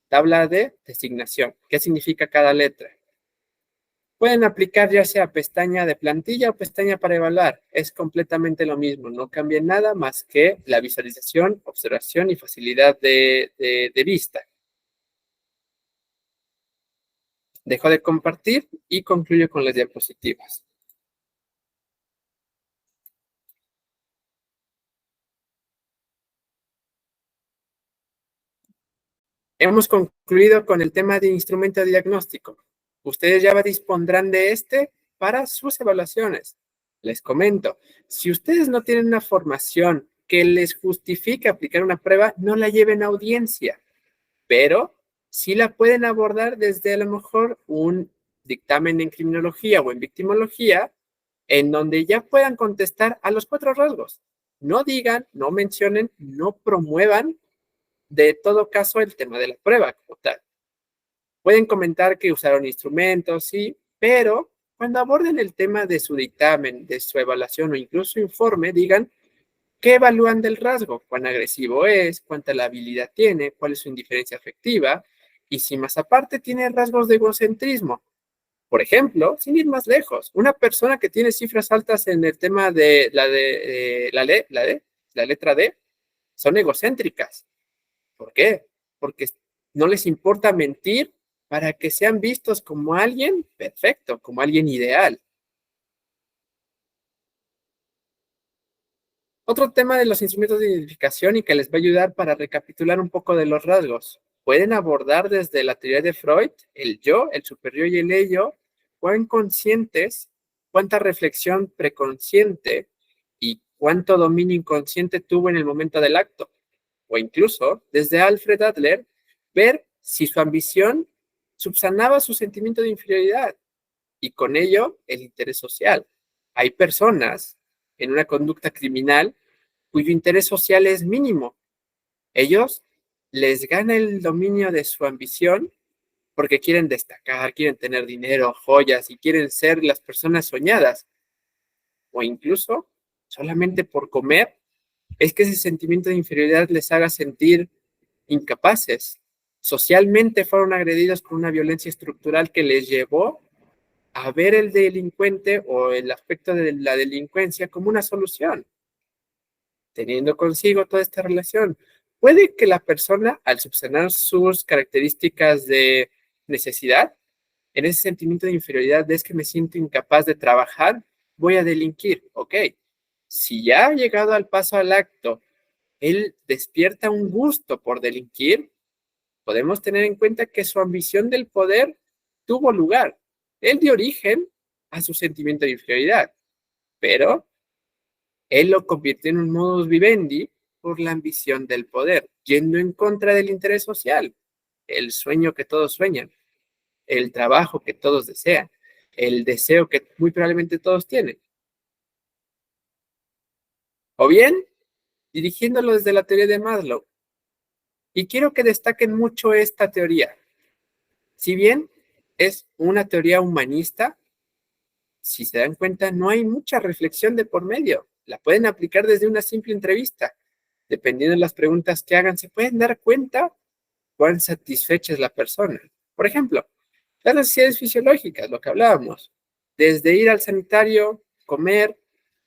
tabla de designación. ¿Qué significa cada letra? Pueden aplicar ya sea pestaña de plantilla o pestaña para evaluar. Es completamente lo mismo. No cambia nada más que la visualización, observación y facilidad de vista. Dejo de compartir y concluyo con las diapositivas. Hemos concluido con el tema de instrumento diagnóstico. Ustedes ya dispondrán de este para sus evaluaciones. Les comento, si ustedes no tienen una formación que les justifique aplicar una prueba, no la lleven a audiencia, pero sí la pueden abordar desde a lo mejor un dictamen en criminología o en victimología, en donde ya puedan contestar a los 4 rasgos. No digan, no mencionen, no promuevan de todo caso el tema de la prueba como tal. Pueden comentar que usaron instrumentos, sí, pero cuando aborden el tema de su dictamen, de su evaluación o incluso informe, digan qué evalúan del rasgo, cuán agresivo es, cuánta la habilidad tiene, cuál es su indiferencia afectiva y si más aparte tiene rasgos de egocentrismo. Por ejemplo, sin ir más lejos, una persona que tiene cifras altas en el tema de la letra D, son egocéntricas. ¿Por qué? Porque no les importa mentir para que sean vistos como alguien perfecto, como alguien ideal. Otro tema de los instrumentos de identificación y que les va a ayudar para recapitular un poco de los rasgos. Pueden abordar desde la teoría de Freud, el yo, el superior y el ello, cuán conscientes, cuánta reflexión preconsciente y cuánto dominio inconsciente tuvo en el momento del acto. O incluso, desde Alfred Adler, ver si su ambición subsanaba su sentimiento de inferioridad y con ello el interés social. Hay personas en una conducta criminal cuyo interés social es mínimo. Ellos les gana el dominio de su ambición porque quieren destacar, quieren tener dinero, joyas y quieren ser las personas soñadas. O incluso, solamente por comer, es que ese sentimiento de inferioridad les haga sentir incapaces. Socialmente fueron agredidos con una violencia estructural que les llevó a ver el delincuente o el aspecto de la delincuencia como una solución, teniendo consigo toda esta relación. Puede que la persona, al subsanar sus características de necesidad, en ese sentimiento de inferioridad, es que me siento incapaz de trabajar, voy a delinquir. Ok, si ya ha llegado al paso al acto, él despierta un gusto por delinquir, podemos tener en cuenta que su ambición del poder tuvo lugar. Él dio origen a su sentimiento de inferioridad, pero él lo convirtió en un modus vivendi por la ambición del poder, yendo en contra del interés social, el sueño que todos sueñan, el trabajo que todos desean, el deseo que muy probablemente todos tienen. O bien, dirigiéndolo desde la teoría de Maslow. Y quiero que destaquen mucho esta teoría. Si bien es una teoría humanista, si se dan cuenta, no hay mucha reflexión de por medio. La pueden aplicar desde una simple entrevista. Dependiendo de las preguntas que hagan, se pueden dar cuenta cuán satisfecha es la persona. Por ejemplo, las necesidades fisiológicas, lo que hablábamos. Desde ir al sanitario, comer,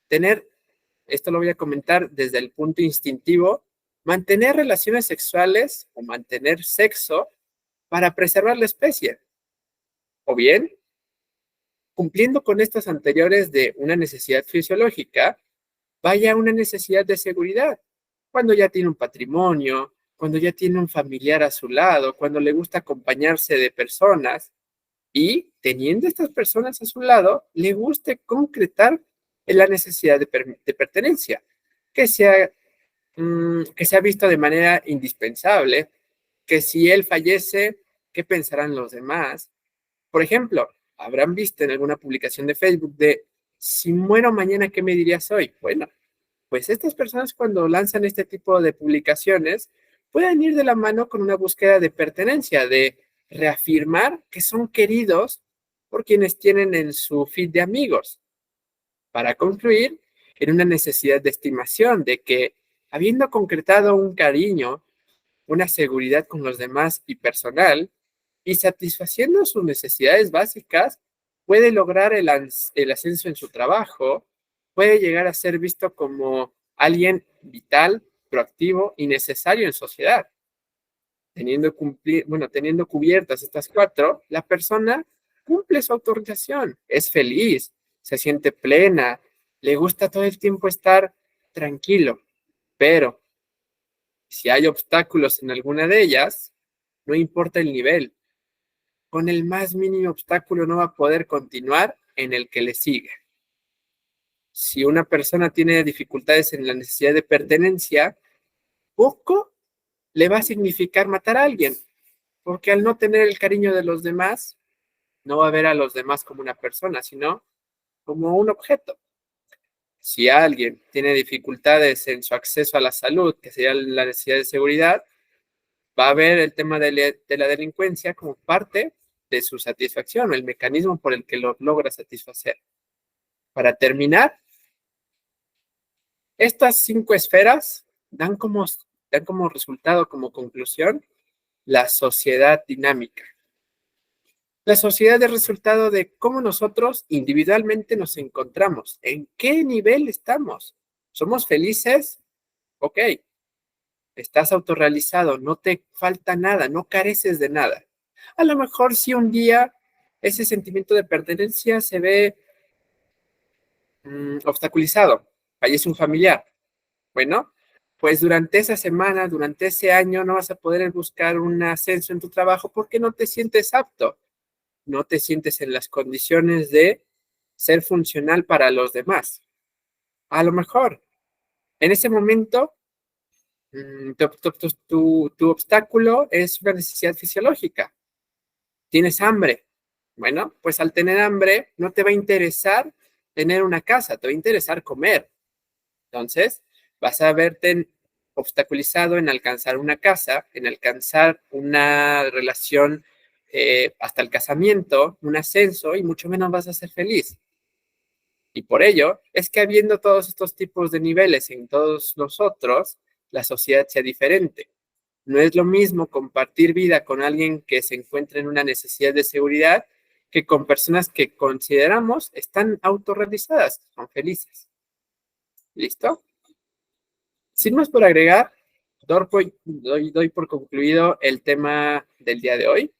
tener, esto lo voy a comentar desde el punto instintivo, mantener relaciones sexuales o mantener sexo para preservar la especie. O bien, cumpliendo con estas anteriores de una necesidad fisiológica, vaya a una necesidad de seguridad. Cuando ya tiene un patrimonio, cuando ya tiene un familiar a su lado, cuando le gusta acompañarse de personas y teniendo estas personas a su lado, le guste concretar en la necesidad de pertenencia, que sea, que se ha visto de manera indispensable, que si él fallece, ¿qué pensarán los demás? Por ejemplo, habrán visto en alguna publicación de Facebook de, si muero mañana, ¿qué me dirías hoy? Bueno, pues estas personas cuando lanzan este tipo de publicaciones pueden ir de la mano con una búsqueda de pertenencia, de reafirmar que son queridos por quienes tienen en su feed de amigos, para concluir en una necesidad de estimación, de que habiendo concretado un cariño, una seguridad con los demás y personal, y satisfaciendo sus necesidades básicas, puede lograr el ascenso en su trabajo, puede llegar a ser visto como alguien vital, proactivo y necesario en sociedad. Teniendo cubiertas estas 4, la persona cumple su autorización, es feliz, se siente plena, le gusta todo el tiempo estar tranquilo, pero si hay obstáculos en alguna de ellas, no importa el nivel. Con el más mínimo obstáculo no va a poder continuar en el que le sigue. Si una persona tiene dificultades en la necesidad de pertenencia, poco le va a significar matar a alguien, porque al no tener el cariño de los demás, no va a ver a los demás como una persona, sino como un objeto. Si alguien tiene dificultades en su acceso a la salud, que sería la necesidad de seguridad, va a ver el tema de la delincuencia como parte de su satisfacción, el mecanismo por el que lo logra satisfacer. Para terminar, estas 5 esferas dan como resultado, como conclusión, la sociedad dinámica. La sociedad es resultado de cómo nosotros individualmente nos encontramos, en qué nivel estamos. ¿Somos felices? Ok. Estás autorrealizado, no te falta nada, no careces de nada. A lo mejor si un día ese sentimiento de pertenencia se ve obstaculizado, fallece un familiar. Bueno, pues durante esa semana, durante ese año, no vas a poder buscar un ascenso en tu trabajo porque no te sientes apto, no te sientes en las condiciones de ser funcional para los demás. A lo mejor, en ese momento, tu obstáculo es una necesidad fisiológica. Tienes hambre. Bueno, pues al tener hambre, no te va a interesar tener una casa, te va a interesar comer. Entonces, vas a verte obstaculizado en alcanzar una casa, en alcanzar una relación hasta el casamiento, un ascenso, y mucho menos vas a ser feliz. Y por ello es que habiendo todos estos tipos de niveles en todos nosotros, la sociedad sea diferente. No es lo mismo compartir vida con alguien que se encuentra en una necesidad de seguridad que con personas que consideramos están autorrealizadas, son felices. ¿Listo? Sin más por agregar, doy por concluido el tema del día de hoy.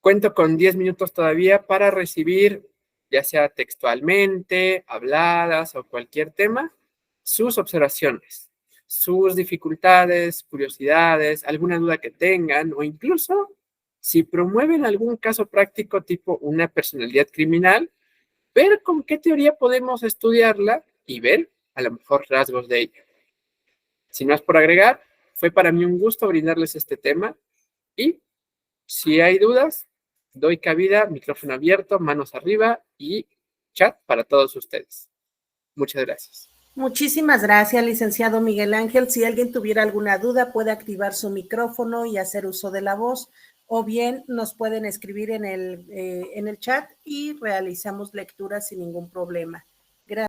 Cuento con 10 minutos todavía para recibir, ya sea textualmente, habladas o cualquier tema, sus observaciones, sus dificultades, curiosidades, alguna duda que tengan o incluso si promueven algún caso práctico tipo una personalidad criminal, ver con qué teoría podemos estudiarla y ver a lo mejor rasgos de ella. Sin más por agregar, fue para mí un gusto brindarles este tema y si hay dudas, doy cabida, micrófono abierto, manos arriba y chat para todos ustedes. Muchas gracias. Muchísimas gracias, licenciado Miguel Ángel. Si alguien tuviera alguna duda, puede activar su micrófono y hacer uso de la voz, o bien nos pueden escribir en el chat y realizamos lectura sin ningún problema.